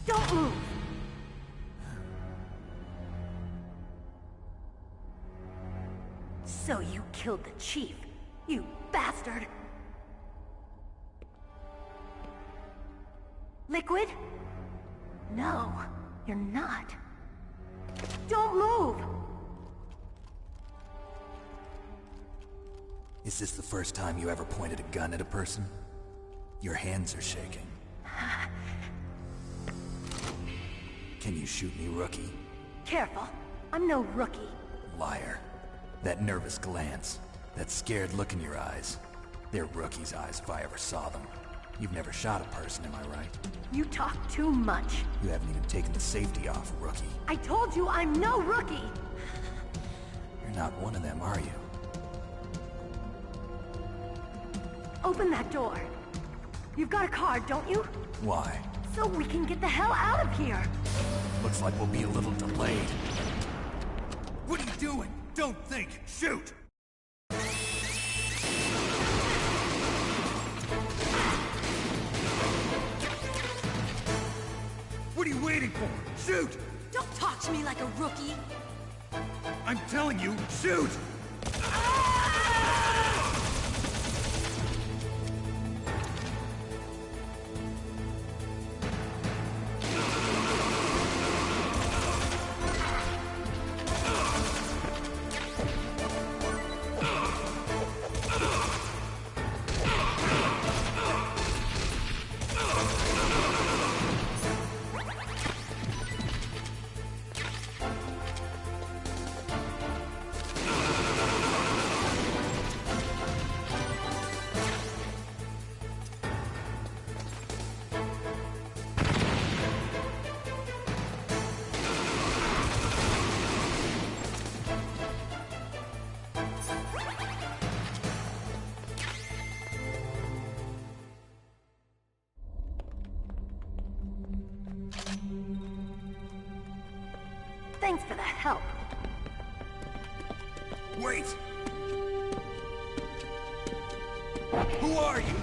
Don't move! So you killed the chief, you bastard! Liquid? No, you're not. Don't move! Is this the first time you ever pointed a gun at a person? Your hands are shaking. Can you shoot me, rookie? Careful, I'm no rookie. Liar. That nervous glance, that scared look in your eyes. They're rookie's eyes if I ever saw them. You've never shot a person, am I right? You talk too much. You haven't even taken the safety off, rookie. I told you I'm no rookie! You're not one of them, are you? Open that door. You've got a card, don't you? Why? So we can get the hell out of here! Looks like we'll be a little delayed. What are you doing? Don't think! Shoot! What are you waiting for? Shoot! Don't talk to me like a rookie! I'm telling you, shoot! Thanks for the help. Wait! Who are you?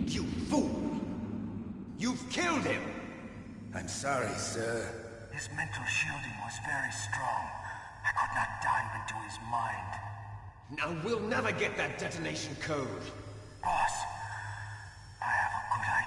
You fool! You've killed him! I'm sorry, sir. His mental shielding was very strong. I could not dive into his mind. Now we'll never get that detonation code. Boss, I have a good idea.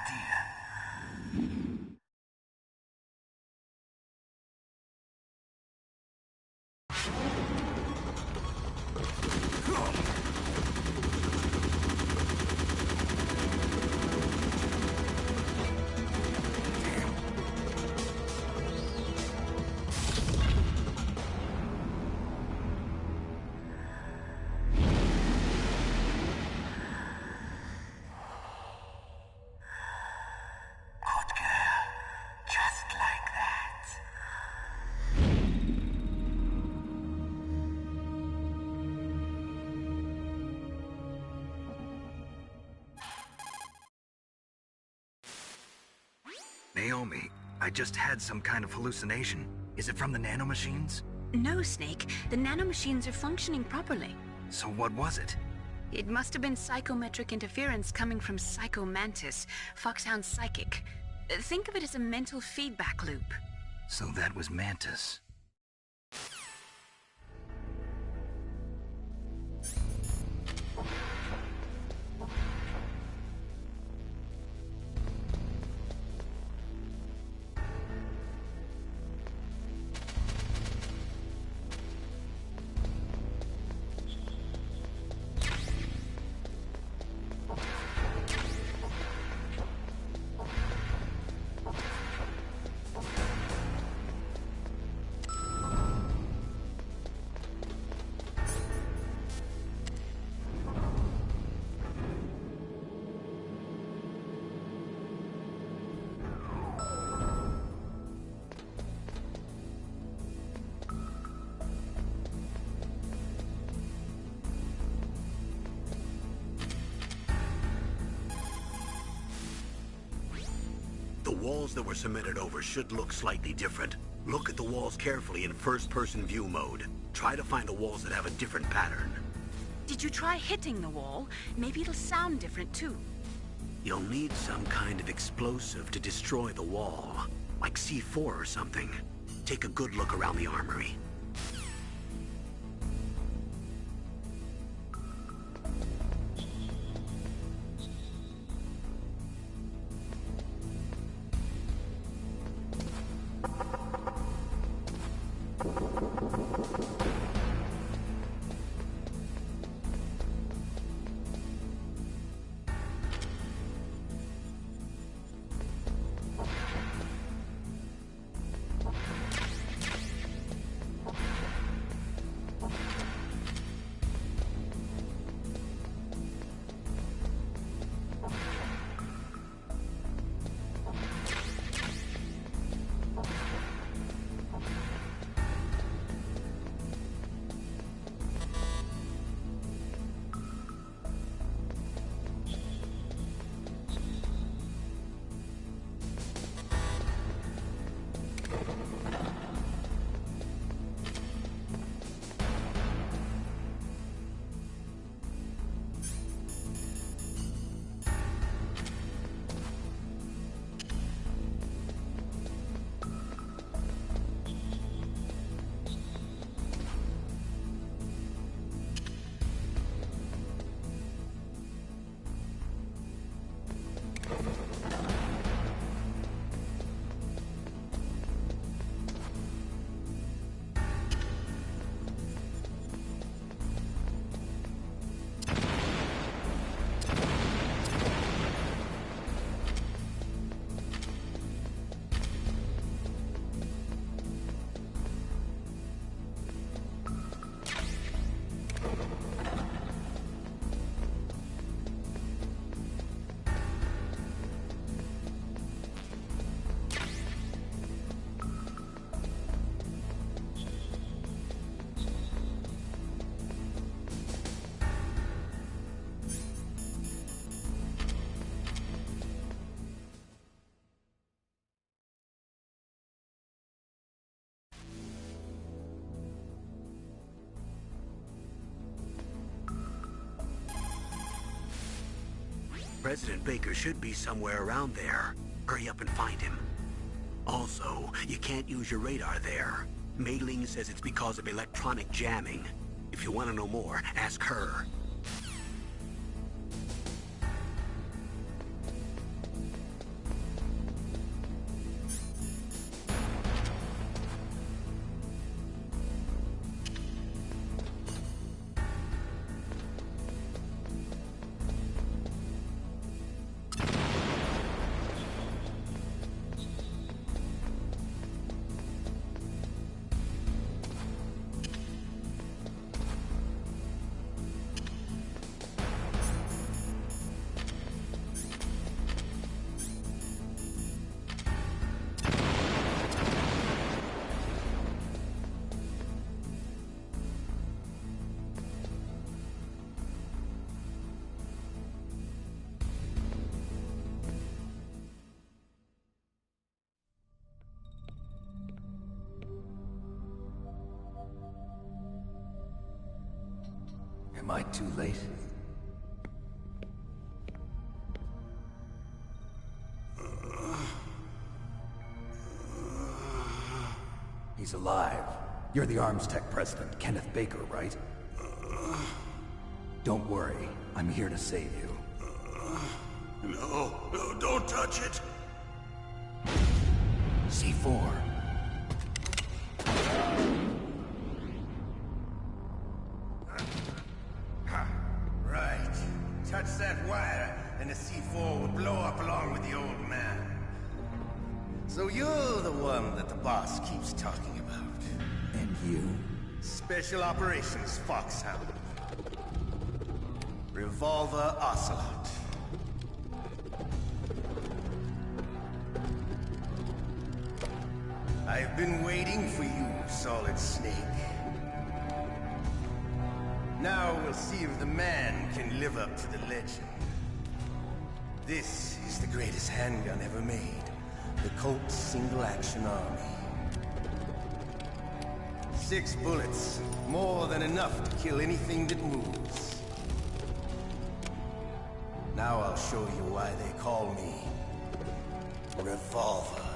Naomi, I just had some kind of hallucination. Is it from the nanomachines? No, Snake. The nanomachines are functioning properly. So what was it? It must have been psychometric interference coming from Psycho Mantis, Foxhound's psychic. Think of it as a mental feedback loop. So that was Mantis. The walls that were cemented over should look slightly different. Look at the walls carefully in first-person view mode. Try to find the walls that have a different pattern. Did you try hitting the wall? Maybe it'll sound different too. You'll need some kind of explosive to destroy the wall, like C4 or something. Take a good look around the armory. President Baker should be somewhere around there. Hurry up and find him. Also, you can't use your radar there. Mei-Ling says it's because of electronic jamming. If you want to know more, ask her. Am I too late? He's alive. You're the Arms Tech president, Kenneth Baker, right? Don't worry. I'm here to save you. No, don't touch it! C4. Right. Touch that wire, and the C4 will blow up along with the old man. So you're the one that the boss keeps talking about. And you? Special Operations Foxhound. Revolver Ocelot. I've been waiting for you, Solid Snake. Now we'll see if the man can live up to the legend. This is the greatest handgun ever made. The Colt Single Action Army. 6 bullets, more than enough to kill anything that moves. Now I'll show you why they call me Revolver.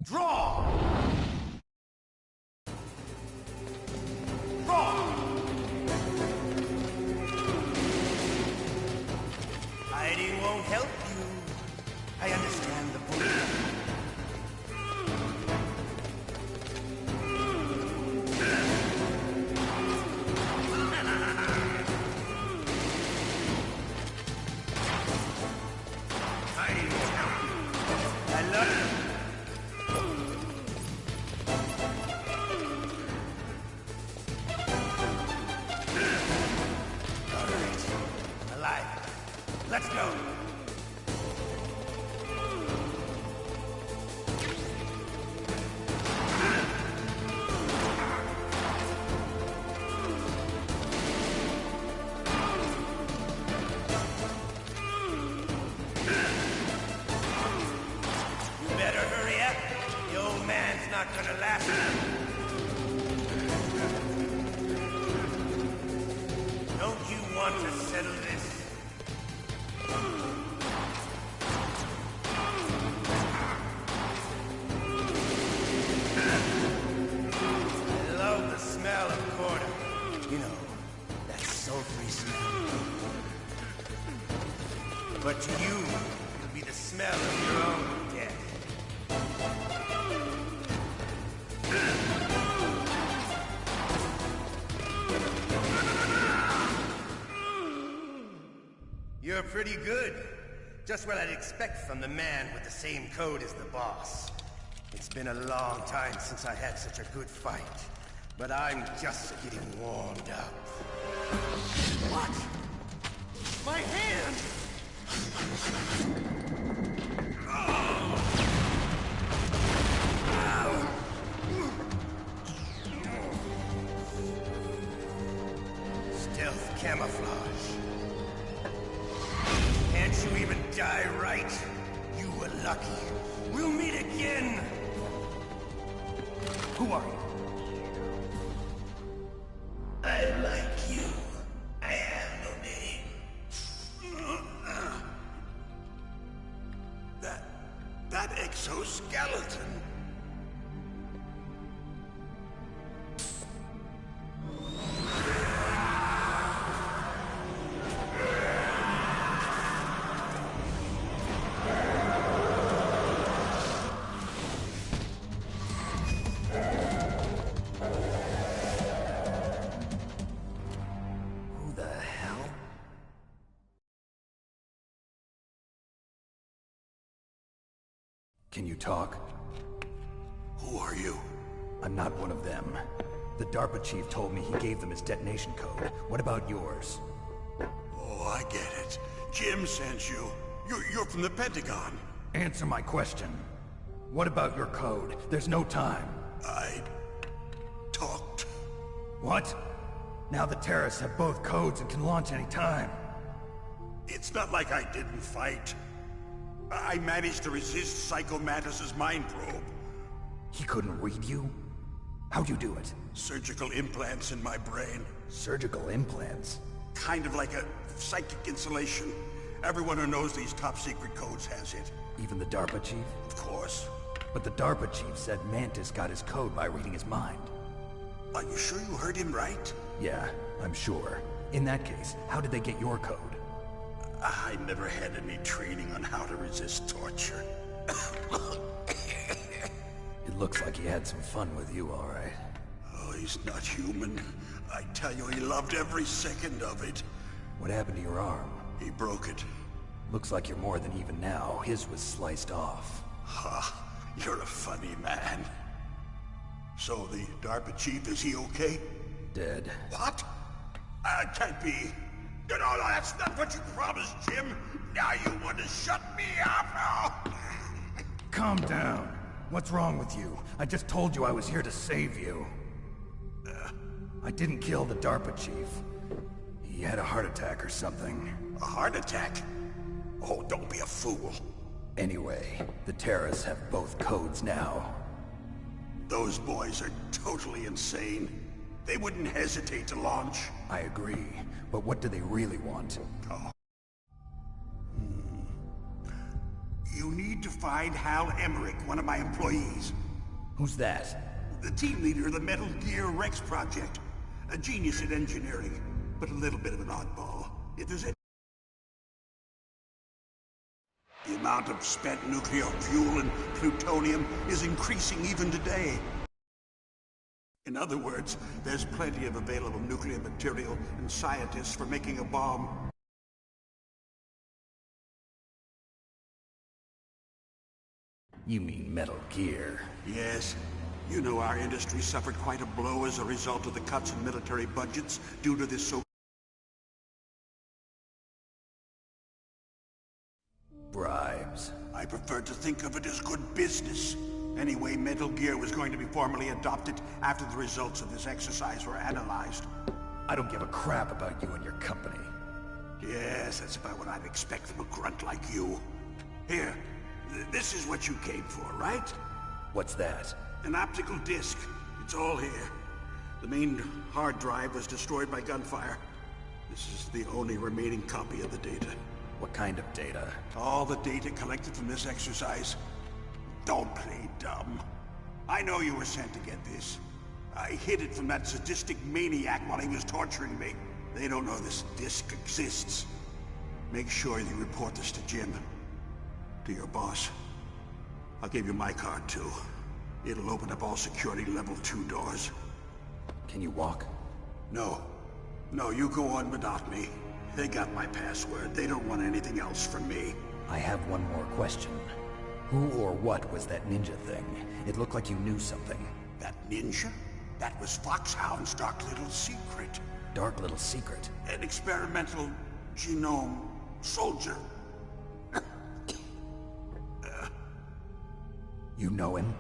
Draw! Hiding won't help you. I understand the point. Hiding won't help you. I love you. Let's go! You better hurry up. The old man's not gonna last long. Don't you want to settle this? I love the smell of Corda. You know, that sultry smell. But to you, it'll be the smell of your own death. You're pretty good. Just what I'd expect from the man with the same code as the boss. It's been a long time since I had such a good fight, but I'm just getting warmed up. What? My hand! Stealth camouflage. Can't you even die right? You were lucky. We'll meet again! Who are you? exoskeleton. Who the hell? Can you talk? Who are you? I'm not one of them. The DARPA chief told me he gave them his detonation code. What about yours? Oh, I get it. Jim sent you. You're from the Pentagon. Answer my question. What about your code? There's no time. I talked. What? Now the terrorists have both codes and can launch any time. It's not like I didn't fight. I managed to resist Psycho Mantis's mind probe. He couldn't read you? How'd you do it? Surgical implants in my brain. Surgical implants? Kind of like a psychic insulation. Everyone who knows these top-secret codes has it. Even the DARPA chief? Of course. But the DARPA chief said Mantis got his code by reading his mind. Are you sure you heard him right? Yeah, I'm sure. In that case, how did they get your code? I never had any training on how to resist torture. It looks like he had some fun with you, all right. Oh, he's not human. I tell you, he loved every second of it. What happened to your arm? He broke it. Looks like you're more than even now. His was sliced off. Ha, you're a funny man. So the DARPA chief, is he okay? Dead. What? Can't be. No, that's not what you promised, Jim. Now you want to shut me up? Calm down. What's wrong with you? I just told you I was here to save you. I didn't kill the DARPA chief. He had a heart attack or something. A heart attack? Oh, don't be a fool. Anyway, the terrorists have both codes now. Those boys are totally insane. They wouldn't hesitate to launch. I agree, but what do they really want? Oh. You need to find Hal Emmerich, one of my employees. Who's that? The team leader of the Metal Gear Rex project. A genius at engineering, but a little bit of an oddball. If there's any... The amount of spent nuclear fuel and plutonium is increasing even today. In other words, there's plenty of available nuclear material and scientists for making a bomb. You mean Metal Gear? Yes. You know our industry suffered quite a blow as a result of the cuts in military budgets due to this so... Bribes. I prefer to think of it as good business. Anyway, Metal Gear was going to be formally adopted after the results of this exercise were analyzed. I don't give a crap about you and your company. Yes, that's about what I'd expect from a grunt like you. Here, this is what you came for, right? What's that? An optical disc. It's all here. The main hard drive was destroyed by gunfire. This is the only remaining copy of the data. What kind of data? All the data collected from this exercise. Don't play dumb. I know you were sent to get this. I hid it from that sadistic maniac while he was torturing me. They don't know this disc exists. Make sure you report this to Jim. To your boss. I'll give you my card, too. It'll open up all security level 2 doors. Can you walk? No. No, you go on without me. They got my password. They don't want anything else from me. I have one more question. Who or what was that ninja thing? It looked like you knew something. That ninja? That was Foxhound's dark little secret. Dark little secret? An experimental genome soldier. You know him?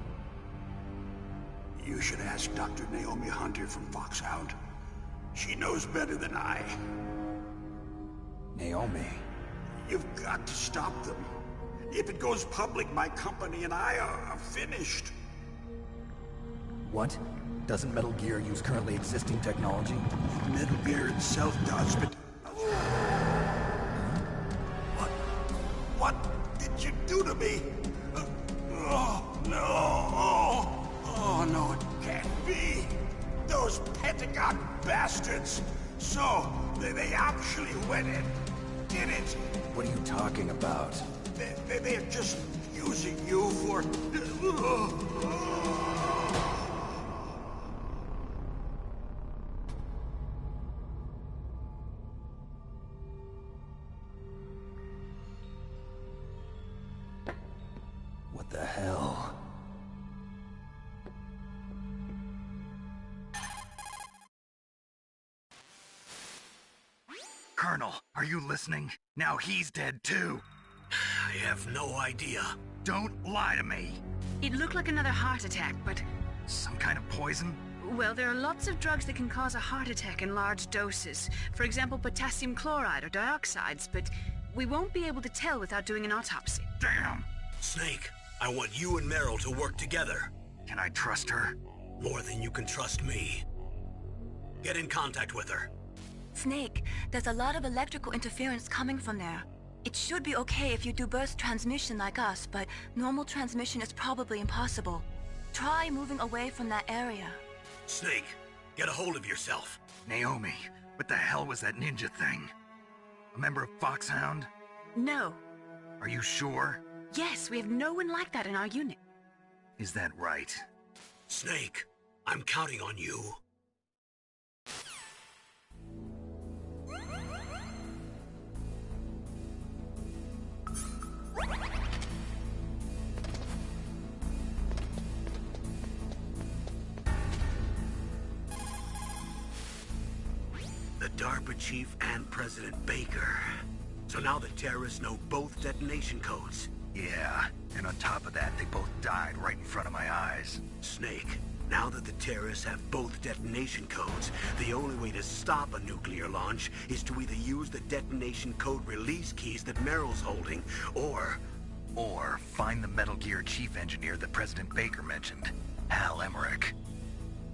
You should ask Dr. Naomi Hunter from Foxhound. She knows better than I. Naomi? You've got to stop them. If it goes public, my company and I are finished. What? Doesn't Metal Gear use currently existing technology? Metal Gear itself does, but... What did you do to me? Oh, no! Oh, no, it can't be! Those Pentagon bastards! So, they actually went and did it! What are you talking about? They're just using you for... What the hell? Colonel, are you listening? Now he's dead too. I have no idea. Don't lie to me. It looked like another heart attack, but... Some kind of poison? Well, there are lots of drugs that can cause a heart attack in large doses. For example, potassium chloride or dioxides, but we won't be able to tell without doing an autopsy. Damn! Snake, I want you and Meryl to work together. Can I trust her? More than you can trust me. Get in contact with her. Snake, there's a lot of electrical interference coming from there. It should be okay if you do burst transmission like us, but normal transmission is probably impossible. Try moving away from that area. Snake, get a hold of yourself. Naomi, what the hell was that ninja thing? A member of Foxhound? No. Are you sure? Yes, we have no one like that in our unit. Is that right? Snake, I'm counting on you. The DARPA chief and President Baker. So now the terrorists know both detonation codes. Yeah, and on top of that, they both died right in front of my eyes. Snake, now that the terrorists have both detonation codes, the only way to stop a nuclear launch is to either use the detonation code release keys that Meryl's holding, or find the Metal Gear chief engineer that President Baker mentioned, Hal Emmerich.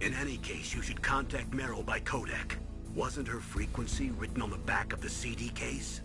In any case, you should contact Meryl by codec. Wasn't her frequency written on the back of the CD case?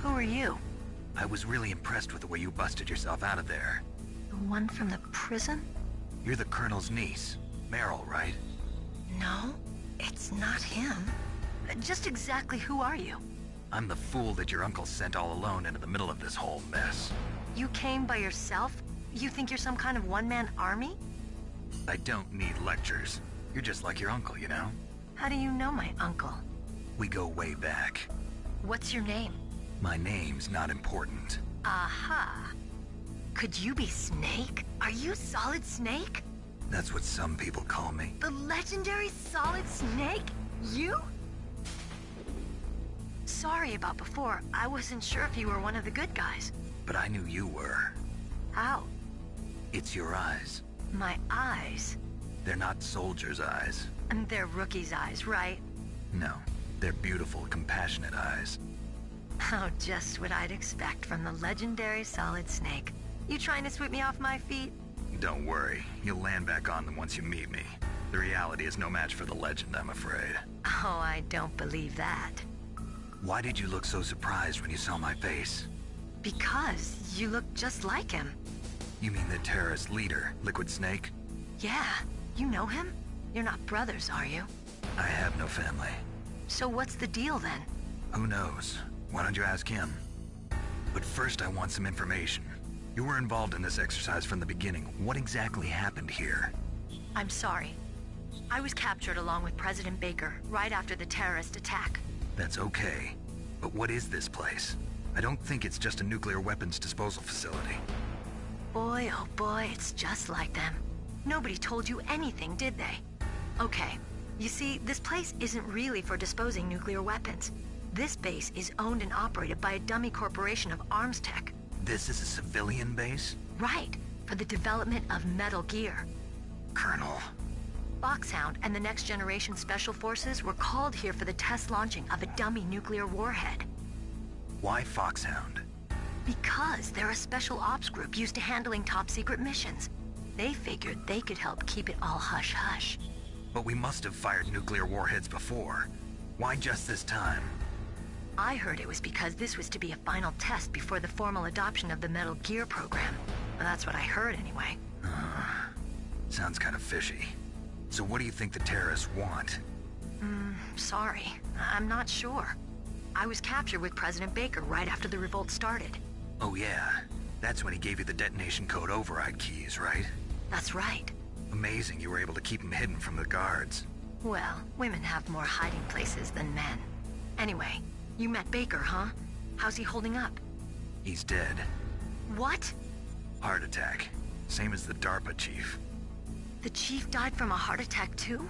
Who are you? I was really impressed with the way you busted yourself out of there. The one from the prison? You're the Colonel's niece, Meryl, right? No, it's not him. Just exactly who are you? I'm the fool that your uncle sent all alone into the middle of this whole mess. You came by yourself? You think you're some kind of one-man army? I don't need lectures. You're just like your uncle, you know? How do you know my uncle? We go way back. What's your name? My name's not important. Aha. Could you be Snake? Are you Solid Snake? That's what some people call me. The legendary Solid Snake? You? Sorry about before. I wasn't sure if you were one of the good guys. But I knew you were. How? It's your eyes. My eyes? They're not soldiers' eyes. And they're rookies' eyes, right? No, they're beautiful, compassionate eyes. Oh, just what I'd expect from the legendary Solid Snake. You trying to sweep me off my feet? Don't worry, you'll land back on them once you meet me. The reality is no match for the legend, I'm afraid. Oh, I don't believe that. Why did you look so surprised when you saw my face? Because you look just like him. You mean the terrorist leader, Liquid Snake? Yeah, you know him? You're not brothers, are you? I have no family. So what's the deal then? Who knows? Why don't you ask him? But first I want some information. You were involved in this exercise from the beginning. What exactly happened here? I'm sorry. I was captured along with President Baker right after the terrorist attack. That's okay. But what is this place? I don't think it's just a nuclear weapons disposal facility. Boy, oh boy, it's just like them. Nobody told you anything, did they? Okay, you see, this place isn't really for disposing nuclear weapons. This base is owned and operated by a dummy corporation of arms tech. This is a civilian base? Right, for the development of Metal Gear. Colonel. Foxhound and the Next Generation Special Forces were called here for the test launching of a dummy nuclear warhead. Why Foxhound? Because they're a special ops group used to handling top-secret missions. They figured they could help keep it all hush-hush. But we must have fired nuclear warheads before. Why just this time? I heard it was because this was to be a final test before the formal adoption of the Metal Gear program. That's what I heard anyway. Sounds kind of fishy. So what do you think the terrorists want? Sorry. I'm not sure. I was captured with President Baker right after the revolt started. Oh yeah, that's when he gave you the detonation code override keys, right? That's right. Amazing you were able to keep him hidden from the guards. Well, women have more hiding places than men. Anyway, you met Baker, huh? How's he holding up? He's dead. What? Heart attack. Same as the DARPA chief. The chief died from a heart attack too?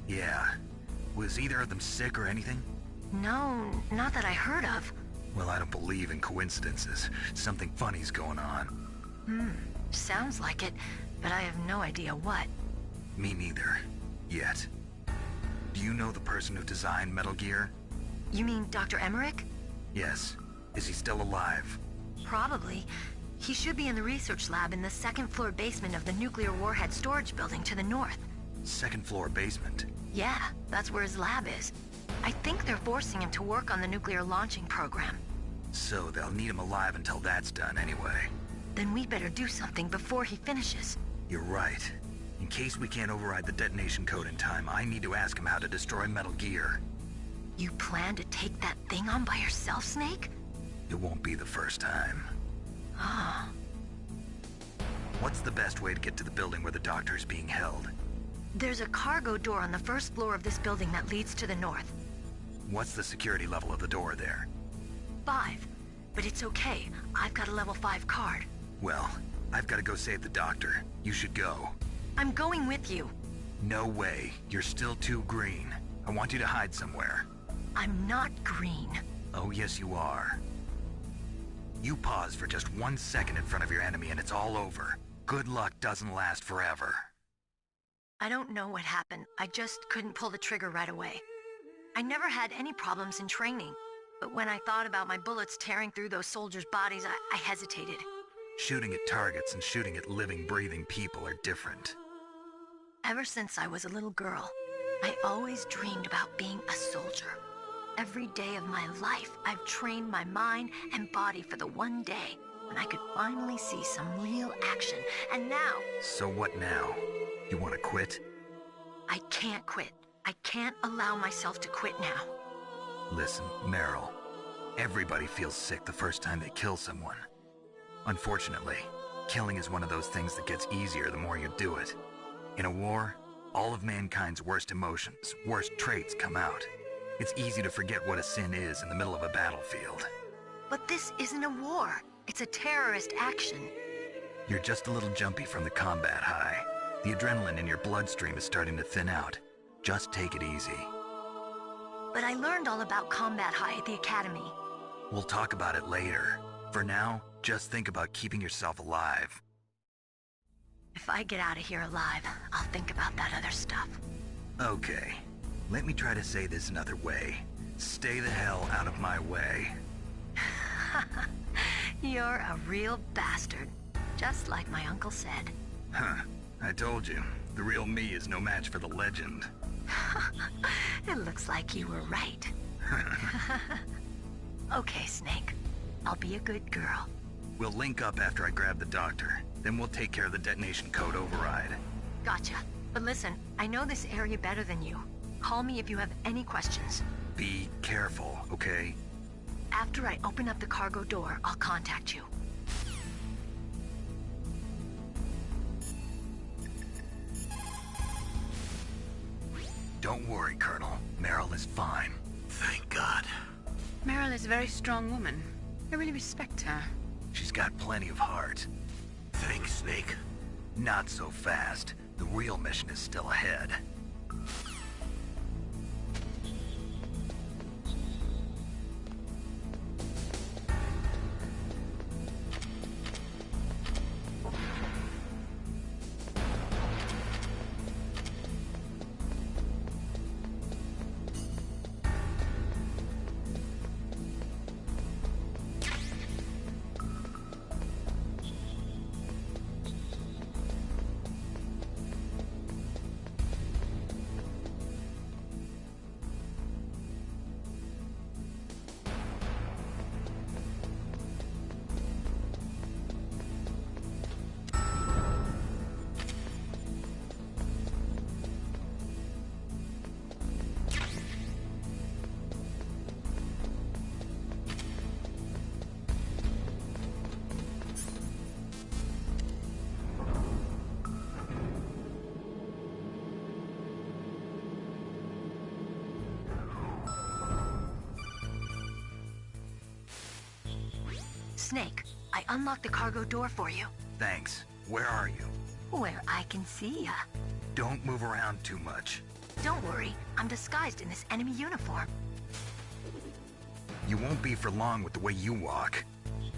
Yeah. Was either of them sick or anything? No, not that I heard of. Well, I don't believe in coincidences. Something funny's going on. Sounds like it, but I have no idea what. Me neither. Yet. Do you know the person who designed Metal Gear? You mean Dr. Emmerich? Yes. Is he still alive? Probably. He should be in the research lab in the second-floor basement of the nuclear warhead storage building to the north. Second-floor basement? Yeah, that's where his lab is. I think they're forcing him to work on the nuclear launching program. So they'll need him alive until that's done anyway. Then we better do something before he finishes. You're right. In case we can't override the detonation code in time, I need to ask him how to destroy Metal Gear. You plan to take that thing on by yourself, Snake? It won't be the first time. Ah. What's the best way to get to the building where the doctor's being held? There's a cargo door on the first floor of this building that leads to the north. What's the security level of the door there? 5. But it's okay. I've got a level 5 card. Well, I've got to go save the doctor. You should go. I'm going with you. No way. You're still too green. I want you to hide somewhere. I'm not green. Oh, yes you are. You pause for just 1 second in front of your enemy and it's all over. Good luck doesn't last forever. I don't know what happened. I just couldn't pull the trigger right away. I never had any problems in training, but when I thought about my bullets tearing through those soldiers' bodies, I hesitated. Shooting at targets and shooting at living, breathing people are different. Ever since I was a little girl, I always dreamed about being a soldier. Every day of my life, I've trained my mind and body for the one day when I could finally see some real action, and now... So what now? You want to quit? I can't quit. I can't allow myself to quit now. Listen, Meryl. Everybody feels sick the first time they kill someone. Unfortunately, killing is one of those things that gets easier the more you do it. In a war, all of mankind's worst emotions, worst traits come out. It's easy to forget what a sin is in the middle of a battlefield. But this isn't a war. It's a terrorist action. You're just a little jumpy from the combat high. The adrenaline in your bloodstream is starting to thin out. Just take it easy. But I learned all about combat high at the academy. We'll talk about it later. For now, just think about keeping yourself alive. If I get out of here alive, I'll think about that other stuff. Okay. Let me try to say this another way. Stay the hell out of my way. You're a real bastard. Just like my uncle said. Huh. I told you. The real me is no match for the legend. It looks like you were right. Okay, Snake. I'll be a good girl. We'll link up after I grab the doctor. Then we'll take care of the detonation code override. Gotcha. But listen, I know this area better than you. Call me if you have any questions. Be careful, okay? After I open up the cargo door, I'll contact you. Don't worry, Colonel. Meryl is fine. Thank God. Meryl is a very strong woman. I really respect her. She's got plenty of heart. Thanks, Snake. Not so fast. The real mission is still ahead. Snake, I unlocked the cargo door for you. Thanks. Where are you? Where I can see ya. Don't move around too much. Don't worry, I'm disguised in this enemy uniform. You won't be for long with the way you walk.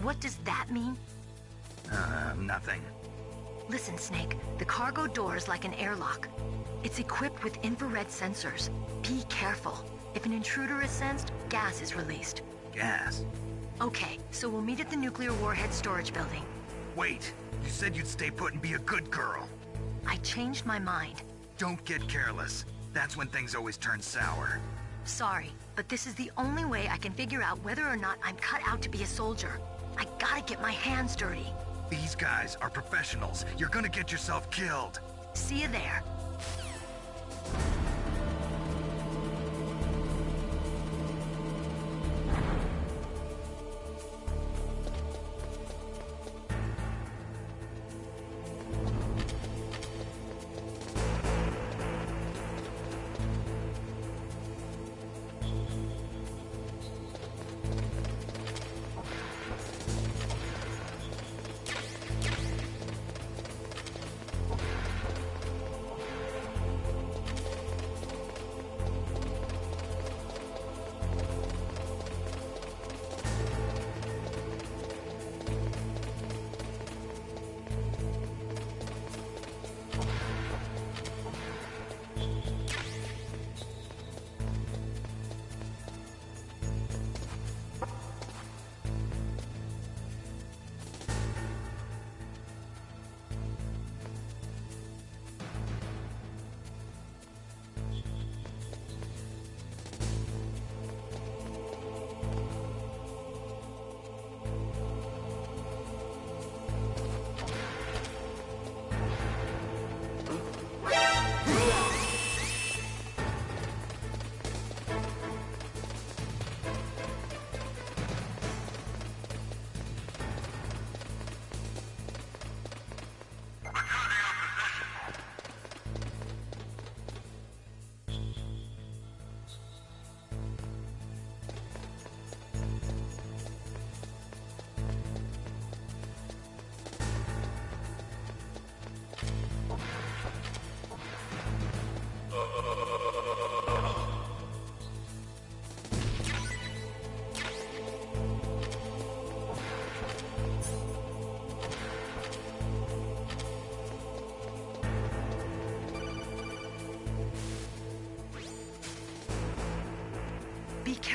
What does that mean? Nothing. Listen, Snake, the cargo door is like an airlock. It's equipped with infrared sensors. Be careful. If an intruder is sensed, gas is released. Gas? Okay, so we'll meet at the nuclear warhead storage building. Wait, you said you'd stay put and be a good girl. I changed my mind. Don't get careless. That's when things always turn sour. Sorry, but this is the only way I can figure out whether or not I'm cut out to be a soldier. I gotta get my hands dirty. These guys are professionals. You're gonna get yourself killed. See you there.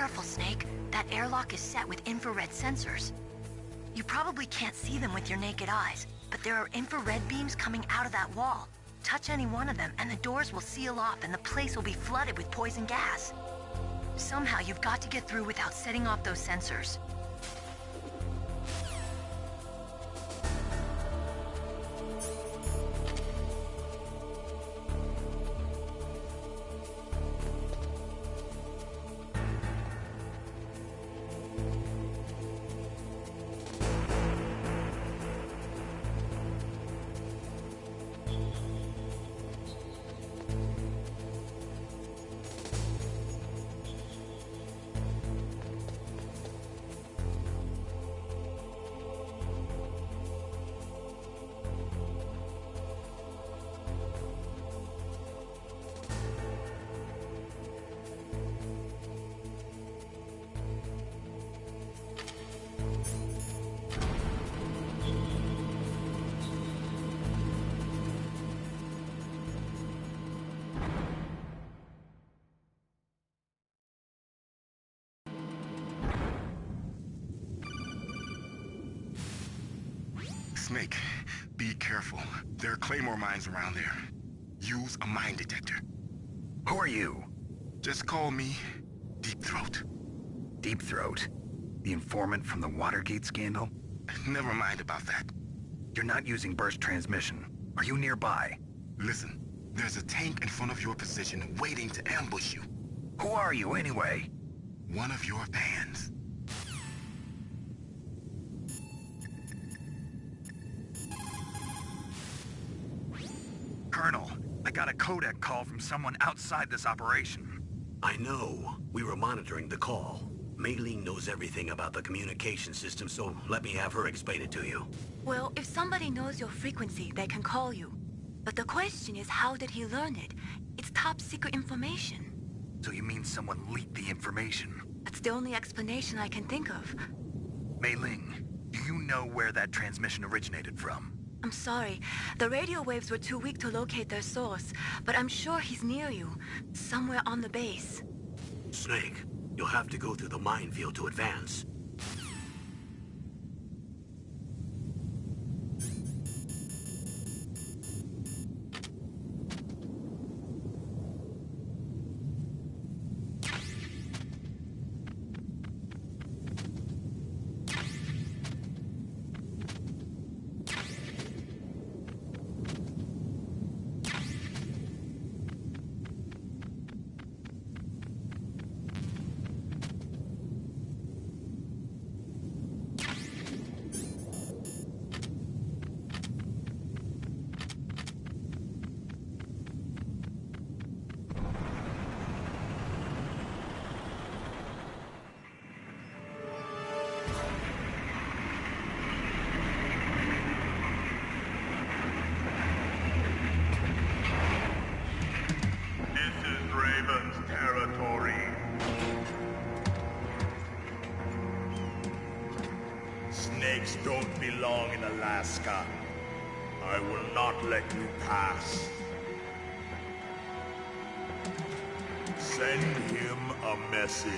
careful, Snake. That airlock is set with infrared sensors. You probably can't see them with your naked eyes, but there are infrared beams coming out of that wall. Touch any one of them, and the doors will seal off, and the place will be flooded with poison gas. Somehow, you've got to get through without setting off those sensors. Snake, be careful. There are Claymore mines around there. Use a mine detector. Who are you? Just call me Deep Throat. Deep Throat? The informant from the Watergate scandal? Never mind about that. You're not using burst transmission. Are you nearby? Listen, there's a tank in front of your position waiting to ambush you. Who are you, anyway? One of your fans. Colonel, I got a codec call from someone outside this operation. I know. We were monitoring the call. Mei Ling knows everything about the communication system, so let me have her explain it to you. Well, if somebody knows your frequency, they can call you. But the question is, how did he learn it? It's top secret information. So you mean someone leaked the information? That's the only explanation I can think of. Mei Ling, do you know where that transmission originated from? I'm sorry. The radio waves were too weak to locate their source, but I'm sure he's near you, somewhere on the base. Snake, you'll have to go through the minefield to advance. Snakes don't belong in Alaska. I will not let you pass. Send him a message.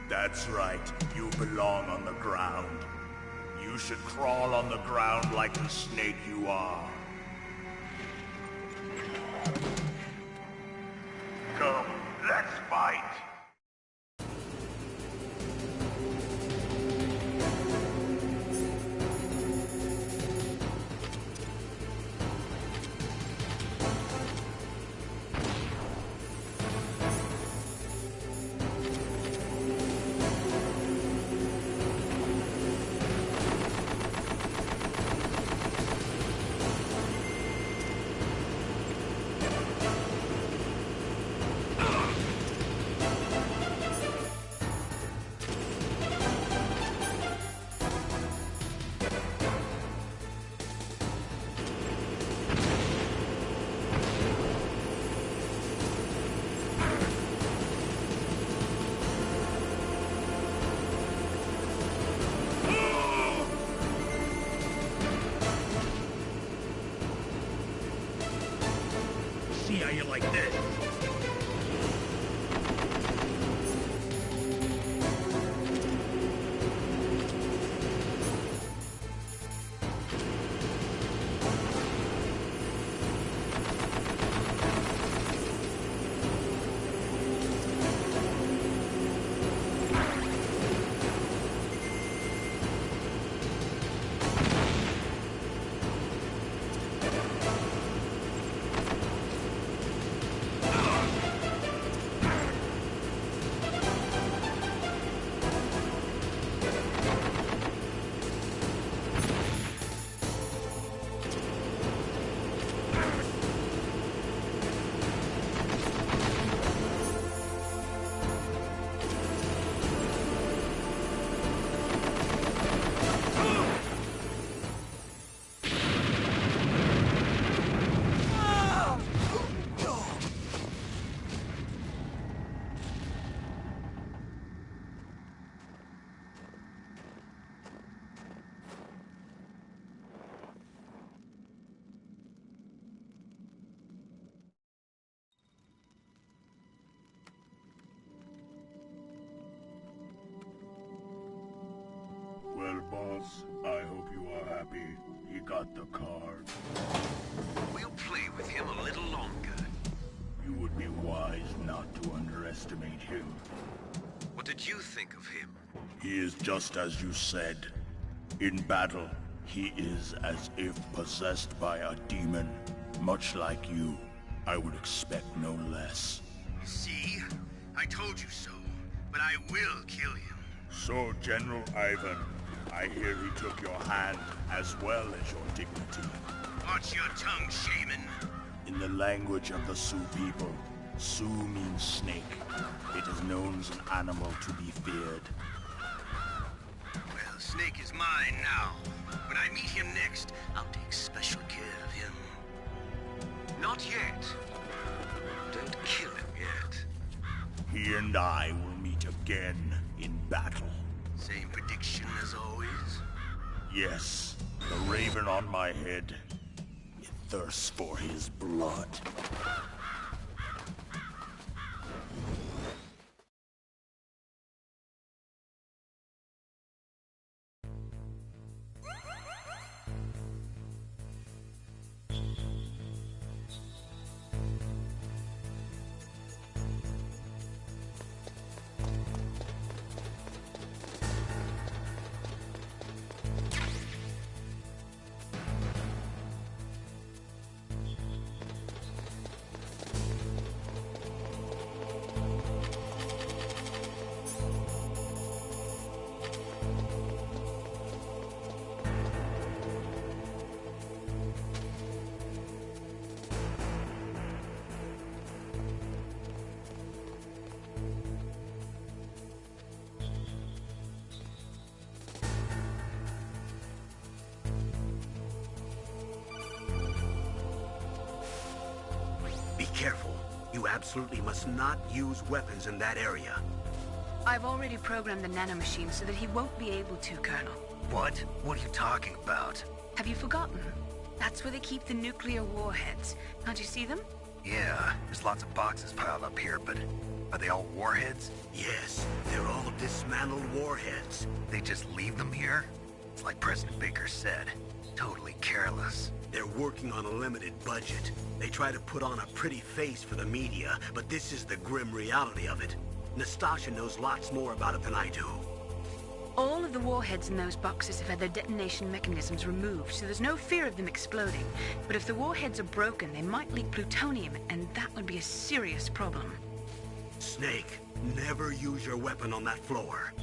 That's right, you belong on the ground. You should crawl on the ground like the snake you are. Come, let's fight! you like this. Well, boss, I hope you are happy. He got the card. We'll play with him a little longer. You would be wise not to underestimate him. What did you think of him? He is just as you said. In battle, he is as if possessed by a demon. Much like you, I would expect no less. See? I told you so. But I will kill him. So, General Ivan, I hear he took your hand as well as your dignity. Watch your tongue, shaman. In the language of the Sioux people, Sioux means snake. It is known as an animal to be feared. Well, Snake is mine now. When I meet him next, I'll take special care of him. Not yet. Don't kill him yet. He and I will meet again in battle. Same prediction as always? Yes, the raven on my head. It thirsts for his blood. Be careful. You absolutely must not use weapons in that area. I've already programmed the nanomachine so that he won't be able to, Colonel. What? What are you talking about? Have you forgotten? That's where they keep the nuclear warheads. Can't you see them? Yeah, there's lots of boxes piled up here, but are they all warheads? Yes, they're all dismantled warheads. They just leave them here? It's like President Baker said. Totally careless. They're working on a limited budget. They try to put on a pretty face for the media, but this is the grim reality of it. Nastasha knows lots more about it than I do. All of the warheads in those boxes have had their detonation mechanisms removed, so there's no fear of them exploding. But if the warheads are broken, they might leak plutonium, and that would be a serious problem. Snake, never use your weapon on that floor.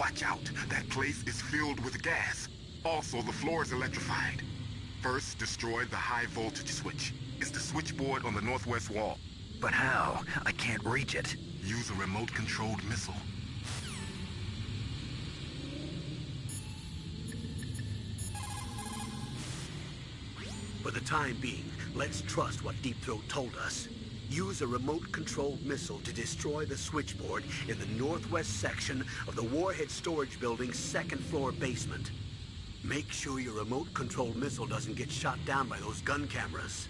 Watch out. That place is filled with gas. Also, the floor is electrified. First, destroy the high voltage switch. It's the switchboard on the northwest wall. But how? I can't reach it. Use a remote-controlled missile. For the time being, let's trust what Deep Throat told us. Use a remote-controlled missile to destroy the switchboard in the northwest section of the Warhead Storage Building's second-floor basement. Make sure your remote-controlled missile doesn't get shot down by those gun cameras.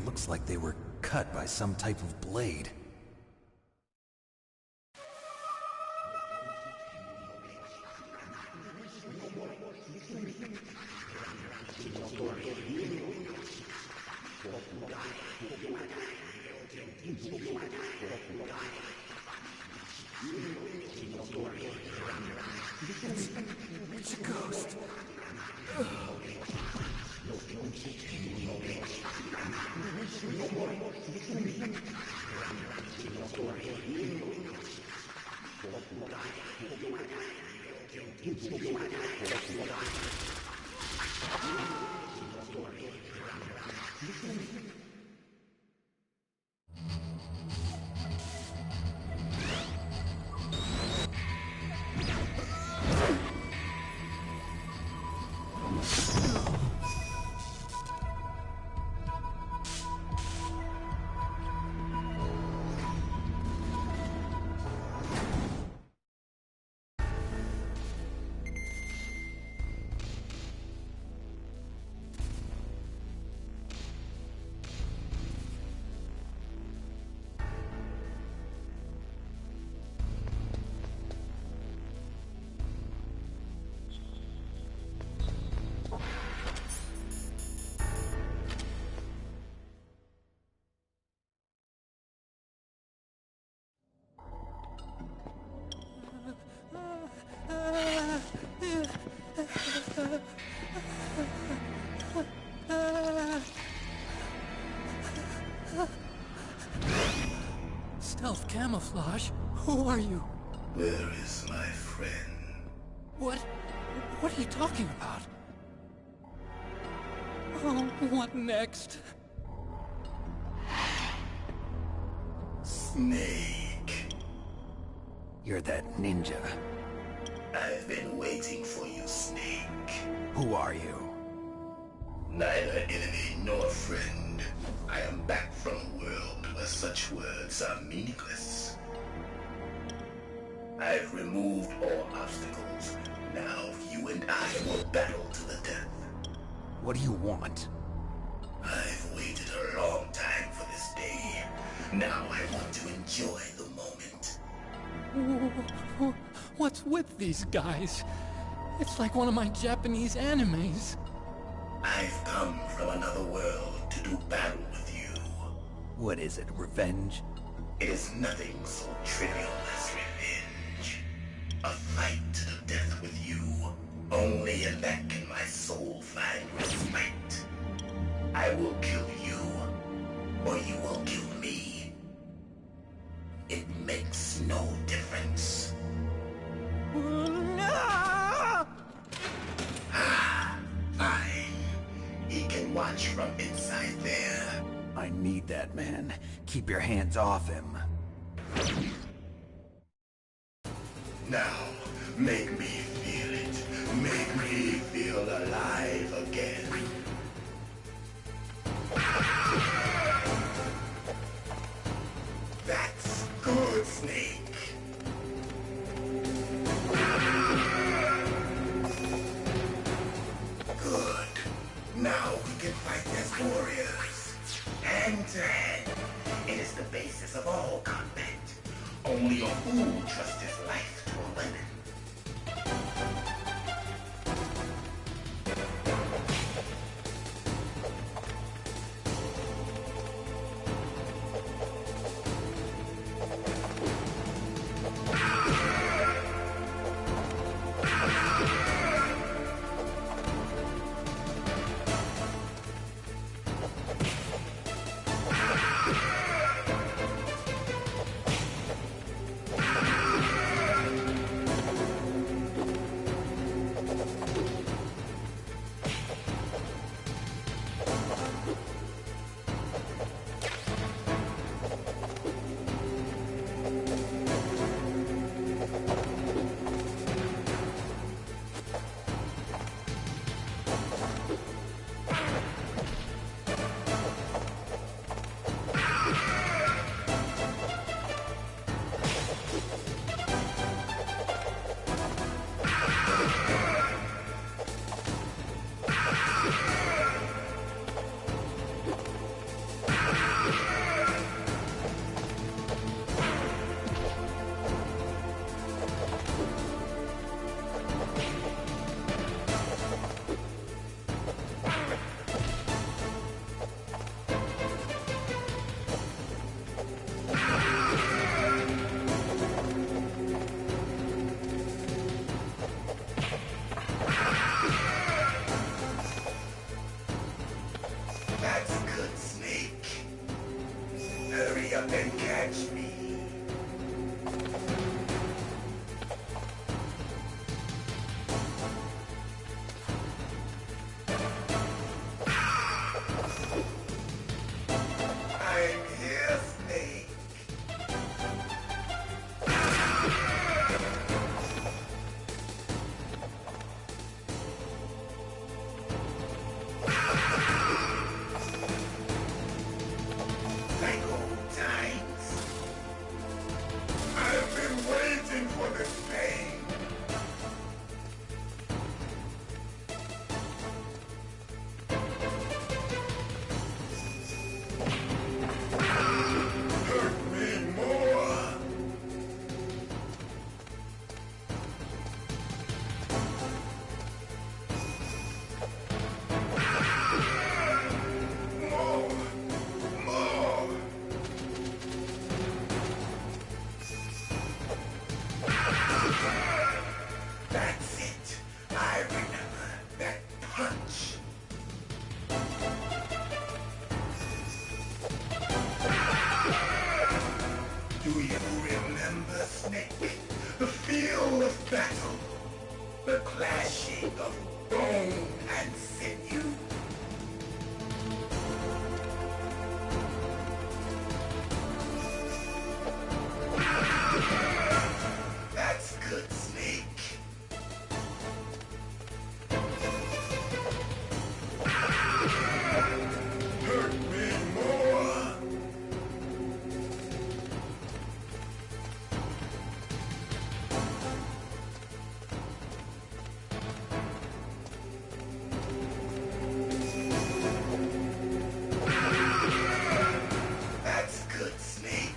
Looks like they were cut by some type of blade. It's a ghost. Camouflage? Who are you? Where is my friend? What are you talking about? Oh, what next? Snake. You're that ninja. I've been waiting for you, Snake. Who are you? Neither enemy nor friend. I am back from a world where such words are meaningless. I've removed all obstacles. Now you and I will battle to the death. What do you want? I've waited a long time for this day. Now I want to enjoy the moment. What's with these guys? It's like one of my Japanese animes. I've come from another world to do battle with you. What is it, revenge? It is nothing so trivial as revenge. A fight to the death with you. Only in that can my soul find respite. I will kill you, or you will kill me. It makes no difference. Fine. He can watch from inside there. I need that man. Keep your hands off him. Now, make me feel it. Make me feel alive again. That's good, Snake. Good. Now we can fight as warriors. Hand to hand. It is the basis of all combat. Only a fool trusts his life to a weapon. And catch me. I'm here, Snake. Like old times. Snake. The feel of battle. The clashing of bone and sinew. That's good, Snake. Hurt me more. That's good, Snake.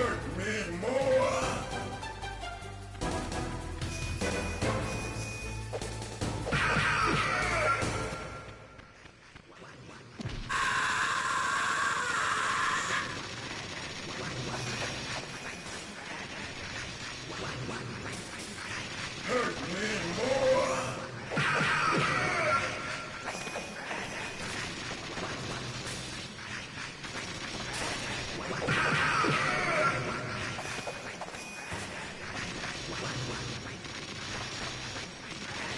Hurt me more. Hurt me more.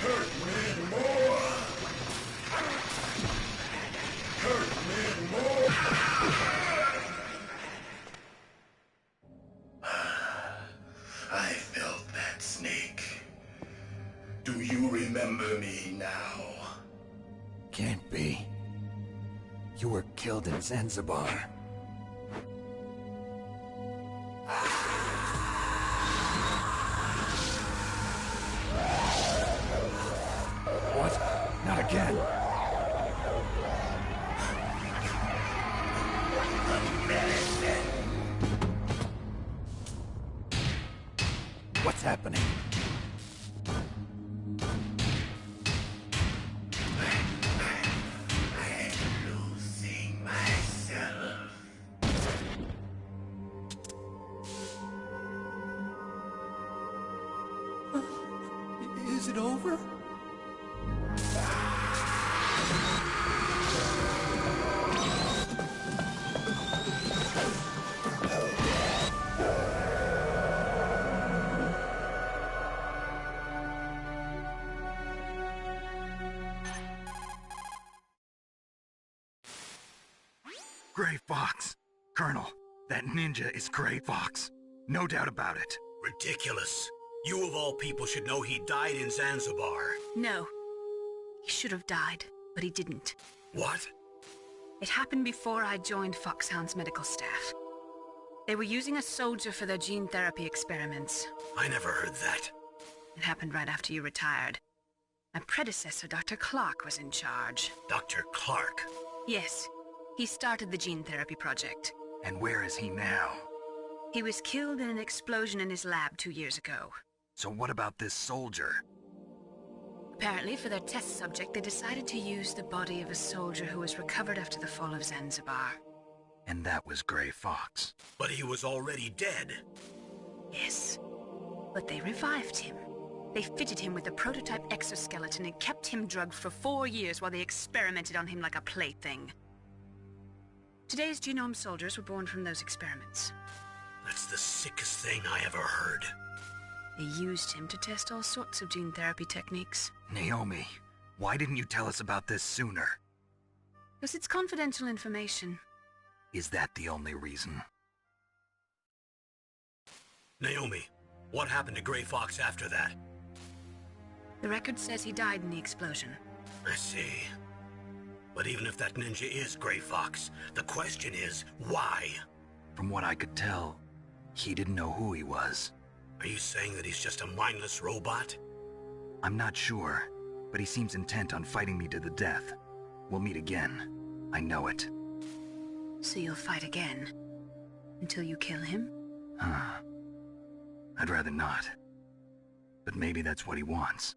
Hurt me more. Hurt me more. I felt that, Snake. Do you remember me now? Can't be. You were killed in Zanzibar. What? Not again. What's happening? Losing myself. Is it over? Gray Fox. Colonel, that ninja is Gray Fox. No doubt about it. Ridiculous. You of all people should know he died in Zanzibar. No. He should have died, but he didn't. What? It happened before I joined Foxhound's medical staff. They were using a soldier for their gene therapy experiments. I never heard that. It happened right after you retired. My predecessor, Dr. Clark, was in charge. Dr. Clark? Yes. He started the gene therapy project. And where is he now? He was killed in an explosion in his lab 2 years ago. So what about this soldier? Apparently, for their test subject, they decided to use the body of a soldier who was recovered after the fall of Zanzibar. And that was Gray Fox. But he was already dead. Yes. But they revived him. They fitted him with a prototype exoskeleton and kept him drugged for 4 years while they experimented on him like a plaything. Today's genome soldiers were born from those experiments. That's the sickest thing I ever heard. They used him to test all sorts of gene therapy techniques. Naomi, why didn't you tell us about this sooner? Because it's confidential information. Is that the only reason? Naomi, what happened to Gray Fox after that? The record says he died in the explosion. I see. But even if that ninja is Gray Fox, the question is, why? From what I could tell, he didn't know who he was. Are you saying that he's just a mindless robot? I'm not sure, but he seems intent on fighting me to the death. We'll meet again. I know it. So you'll fight again? Until you kill him? I'd rather not. But maybe that's what he wants.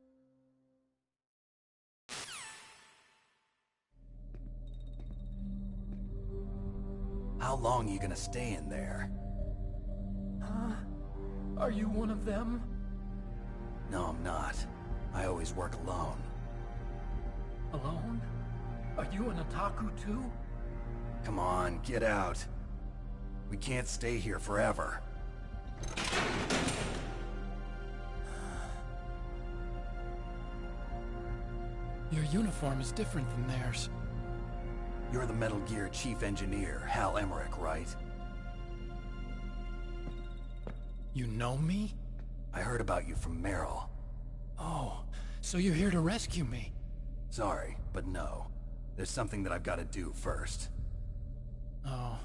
How long are you gonna stay in there? Are you one of them? No, I'm not. I always work alone. Alone? Are you an otaku too? Come on, get out. We can't stay here forever. Your uniform is different than theirs. You're the Metal Gear Chief Engineer, Hal Emmerich, right? You know me? I heard about you from Meryl. Oh, so you're here to rescue me? Sorry, but no. There's something that I've got to do first. Oh.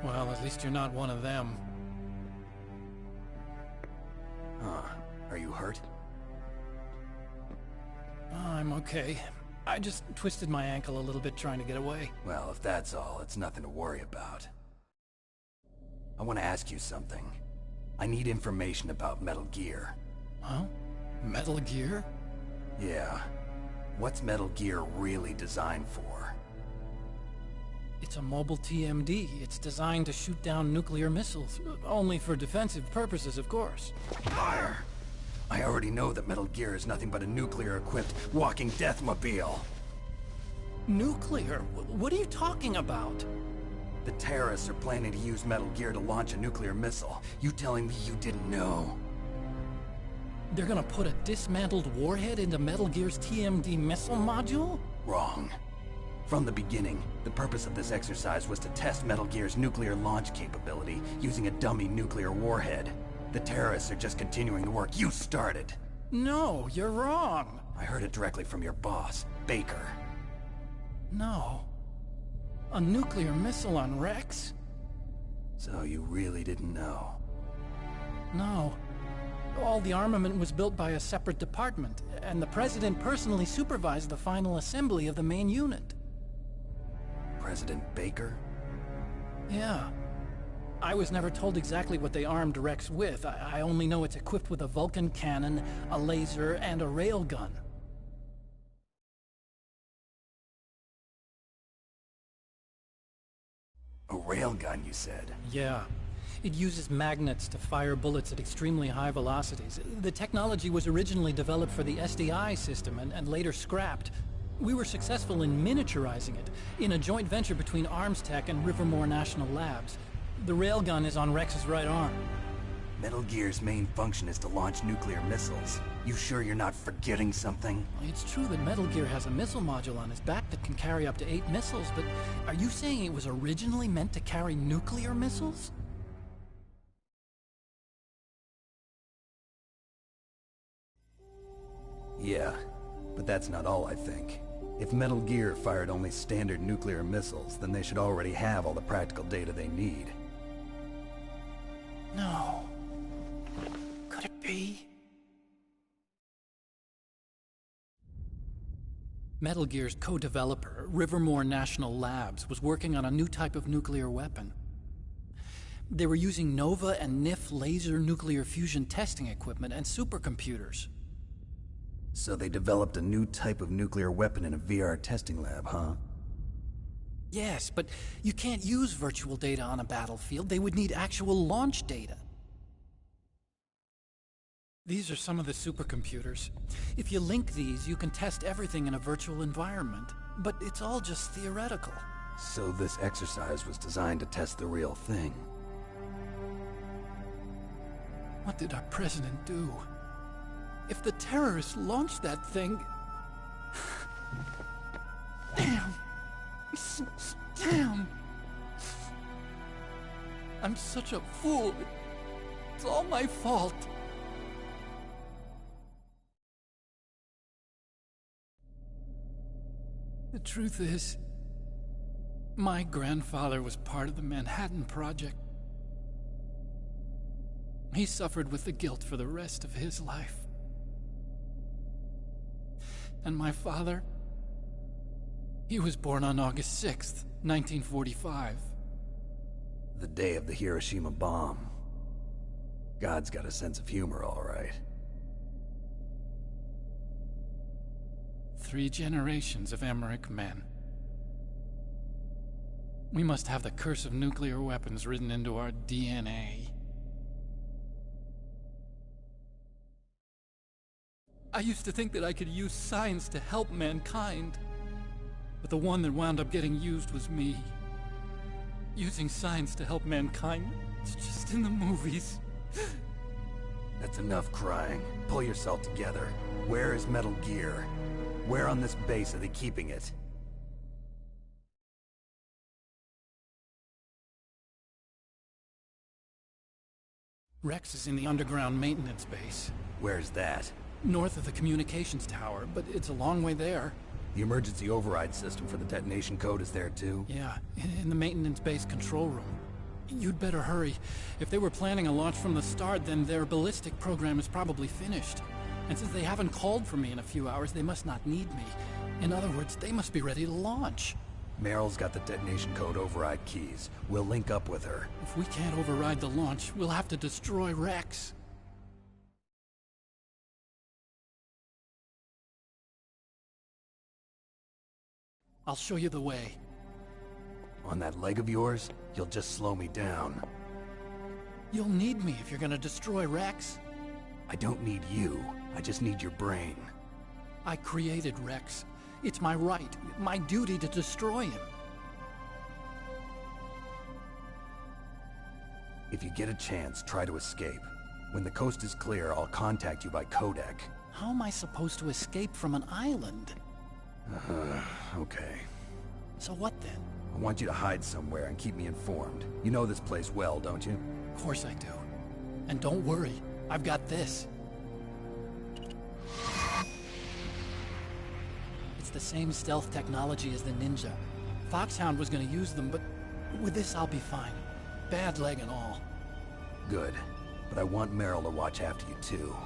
Well, at least you're not one of them. Huh. Are you hurt? I'm okay. I just twisted my ankle a little bit trying to get away. Well, if that's all, it's nothing to worry about. I want to ask you something. I need information about Metal Gear. Huh? Metal Gear? Yeah. What's Metal Gear really designed for? It's a mobile TMD. It's designed to shoot down nuclear missiles. Only for defensive purposes, of course. Fire! I already know that Metal Gear is nothing but a nuclear-equipped walking deathmobile. Nuclear? What are you talking about? The terrorists are planning to use Metal Gear to launch a nuclear missile. You telling me you didn't know? They're gonna put a dismantled warhead into Metal Gear's TMD missile module? Wrong. From the beginning, the purpose of this exercise was to test Metal Gear's nuclear launch capability using a dummy nuclear warhead. The terrorists are just continuing the work you started. No, you're wrong. I heard it directly from your boss, Baker. No. A nuclear missile on Rex? So you really didn't know? No. All the armament was built by a separate department, and the President personally supervised the final assembly of the main unit. President Baker? Yeah. I was never told exactly what they armed Rex with. I only know it's equipped with a Vulcan cannon, a laser, and a railgun. A railgun, you said? Yeah. It uses magnets to fire bullets at extremely high velocities. The technology was originally developed for the SDI system and later scrapped. We were successful in miniaturizing it, in a joint venture between ArmsTech and Rivermore National Labs. The railgun is on Rex's right arm. Metal Gear's main function is to launch nuclear missiles. You sure you're not forgetting something? It's true that Metal Gear has a missile module on its back that can carry up to 8 missiles, but are you saying it was originally meant to carry nuclear missiles? Yeah, but that's not all, I think. If Metal Gear fired only standard nuclear missiles, then they should already have all the practical data they need. No. Could it be? Metal Gear's co-developer, Rivermore National Labs, was working on a new type of nuclear weapon. They were using NOVA and NIF laser nuclear fusion testing equipment and supercomputers. So they developed a new type of nuclear weapon in a VR testing lab, huh? Yes, but you can't use virtual data on a battlefield. They would need actual launch data. These are some of the supercomputers. If you link these, you can test everything in a virtual environment. But it's all just theoretical. So this exercise was designed to test the real thing. What did our president do? If the terrorists launched that thing... Damn! Damn! I'm such a fool. It's all my fault. The truth is, my grandfather was part of the Manhattan Project. He suffered with the guilt for the rest of his life. And my father, he was born on August 6th, 1945. The day of the Hiroshima bomb. God's got a sense of humor, all right. 3 generations of Emmerich men. We must have the curse of nuclear weapons written into our DNA. I used to think that I could use science to help mankind. But the one that wound up getting used was me. Using science to help mankind. It's just in the movies. That's enough crying. Pull yourself together. Where is Metal Gear? Where on this base are they keeping it? Rex is in the underground maintenance base. Where's that? North of the communications tower, but it's a long way there. The emergency override system for the detonation code is there too? Yeah, in the maintenance base control room. You'd better hurry. If they were planning a launch from the start, then their ballistic program is probably finished. And since they haven't called for me in a few hours, they must not need me. In other words, they must be ready to launch. Meryl's got the detonation code override keys. We'll link up with her. If we can't override the launch, we'll have to destroy Rex. I'll show you the way. On that leg of yours, you'll just slow me down. You'll need me if you're gonna destroy Rex. I don't need you. I just need your brain. I created Rex. It's my right, my duty to destroy him. If you get a chance, try to escape. When the coast is clear, I'll contact you by codec. How am I supposed to escape from an island? Okay. So what then? I want you to hide somewhere and keep me informed. You know this place well, don't you? Of course I do. And don't worry, I've got this. It's the same stealth technology as the Ninja. Foxhound was gonna use them, but with this I'll be fine. Bad leg and all. Good. But I want Meryl to watch after you too.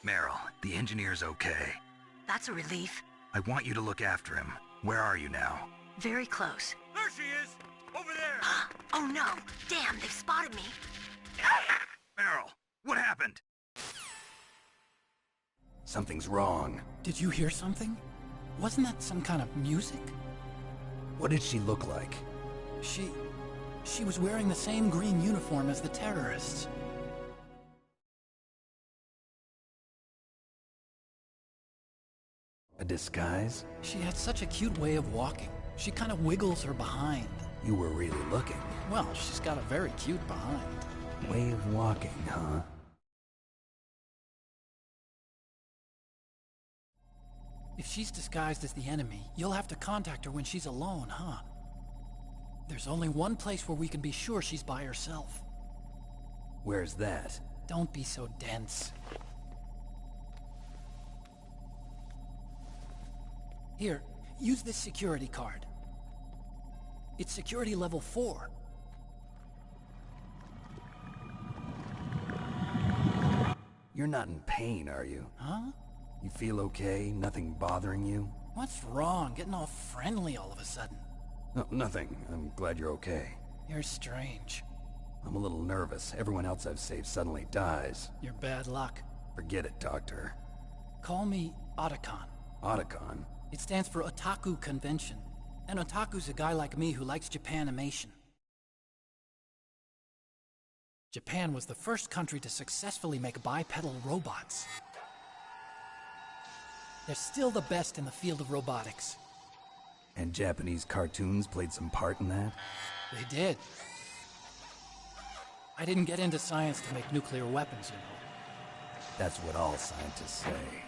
Meryl, the engineer's okay. That's a relief. I want you to look after him. Where are you now? Very close. There she is! Over there! Oh no! Damn, they've spotted me! Meryl, what happened? Something's wrong. Did you hear something? Wasn't that some kind of music? What did she look like? She was wearing the same green uniform as the terrorists. A disguise? She had such a cute way of walking. She kind of wiggles her behind. You were really looking. Well, she's got a very cute behind. Way of walking, huh? If she's disguised as the enemy, you'll have to contact her when she's alone, huh? There's only one place where we can be sure she's by herself. Where's that? Don't be so dense. Here, use this security card. It's security level 4. You're not in pain, are you? Huh? You feel okay? Nothing bothering you? What's wrong? Getting all friendly all of a sudden. No, nothing. I'm glad you're okay. You're strange. I'm a little nervous. Everyone else I've saved suddenly dies. You're bad luck. Forget it, Doctor. Call me Otacon. Otacon? It stands for Otaku Convention. An otaku's a guy like me who likes Japanimation. Japan was the first country to successfully make bipedal robots. They're still the best in the field of robotics. And Japanese cartoons played some part in that? They did. I didn't get into science to make nuclear weapons, you know. That's what all scientists say.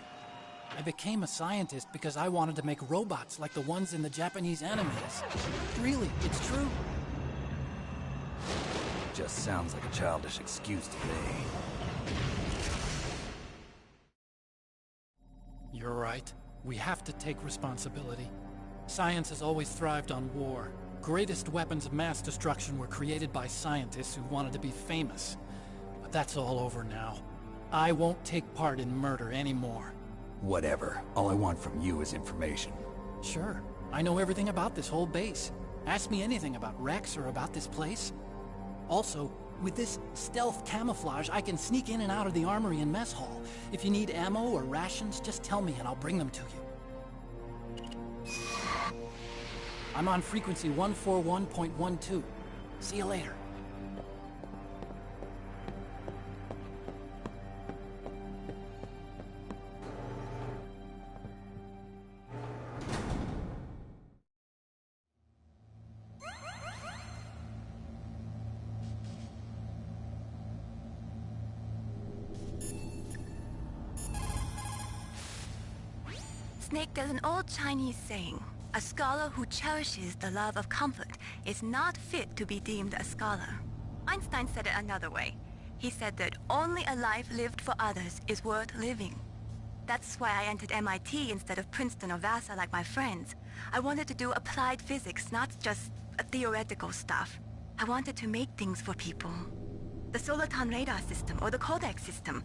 I became a scientist because I wanted to make robots like the ones in the Japanese animes. Really, it's true. Just sounds like a childish excuse to me. You're right. We have to take responsibility. Science has always thrived on war. Greatest weapons of mass destruction were created by scientists who wanted to be famous. But that's all over now. I won't take part in murder anymore. Whatever. All I want from you is information. Sure. I know everything about this whole base. Ask me anything about Rex or about this place. Also, with this stealth camouflage, I can sneak in and out of the armory and mess hall. If you need ammo or rations, just tell me and I'll bring them to you. I'm on frequency 141.12. See you later. Snake, there's an old Chinese saying, a scholar who cherishes the love of comfort is not fit to be deemed a scholar. Einstein said it another way. He said that only a life lived for others is worth living. That's why I entered MIT instead of Princeton or Vassar like my friends. I wanted to do applied physics, not just theoretical stuff. I wanted to make things for people. The Soliton radar system or the Codex system.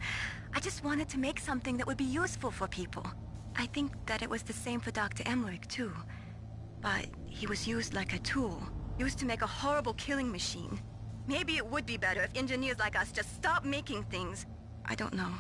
I just wanted to make something that would be useful for people. I think that it was the same for Dr. Emmerich too. But he was used like a tool, used to make a horrible killing machine. Maybe it would be better if engineers like us just stopped making things. I don't know.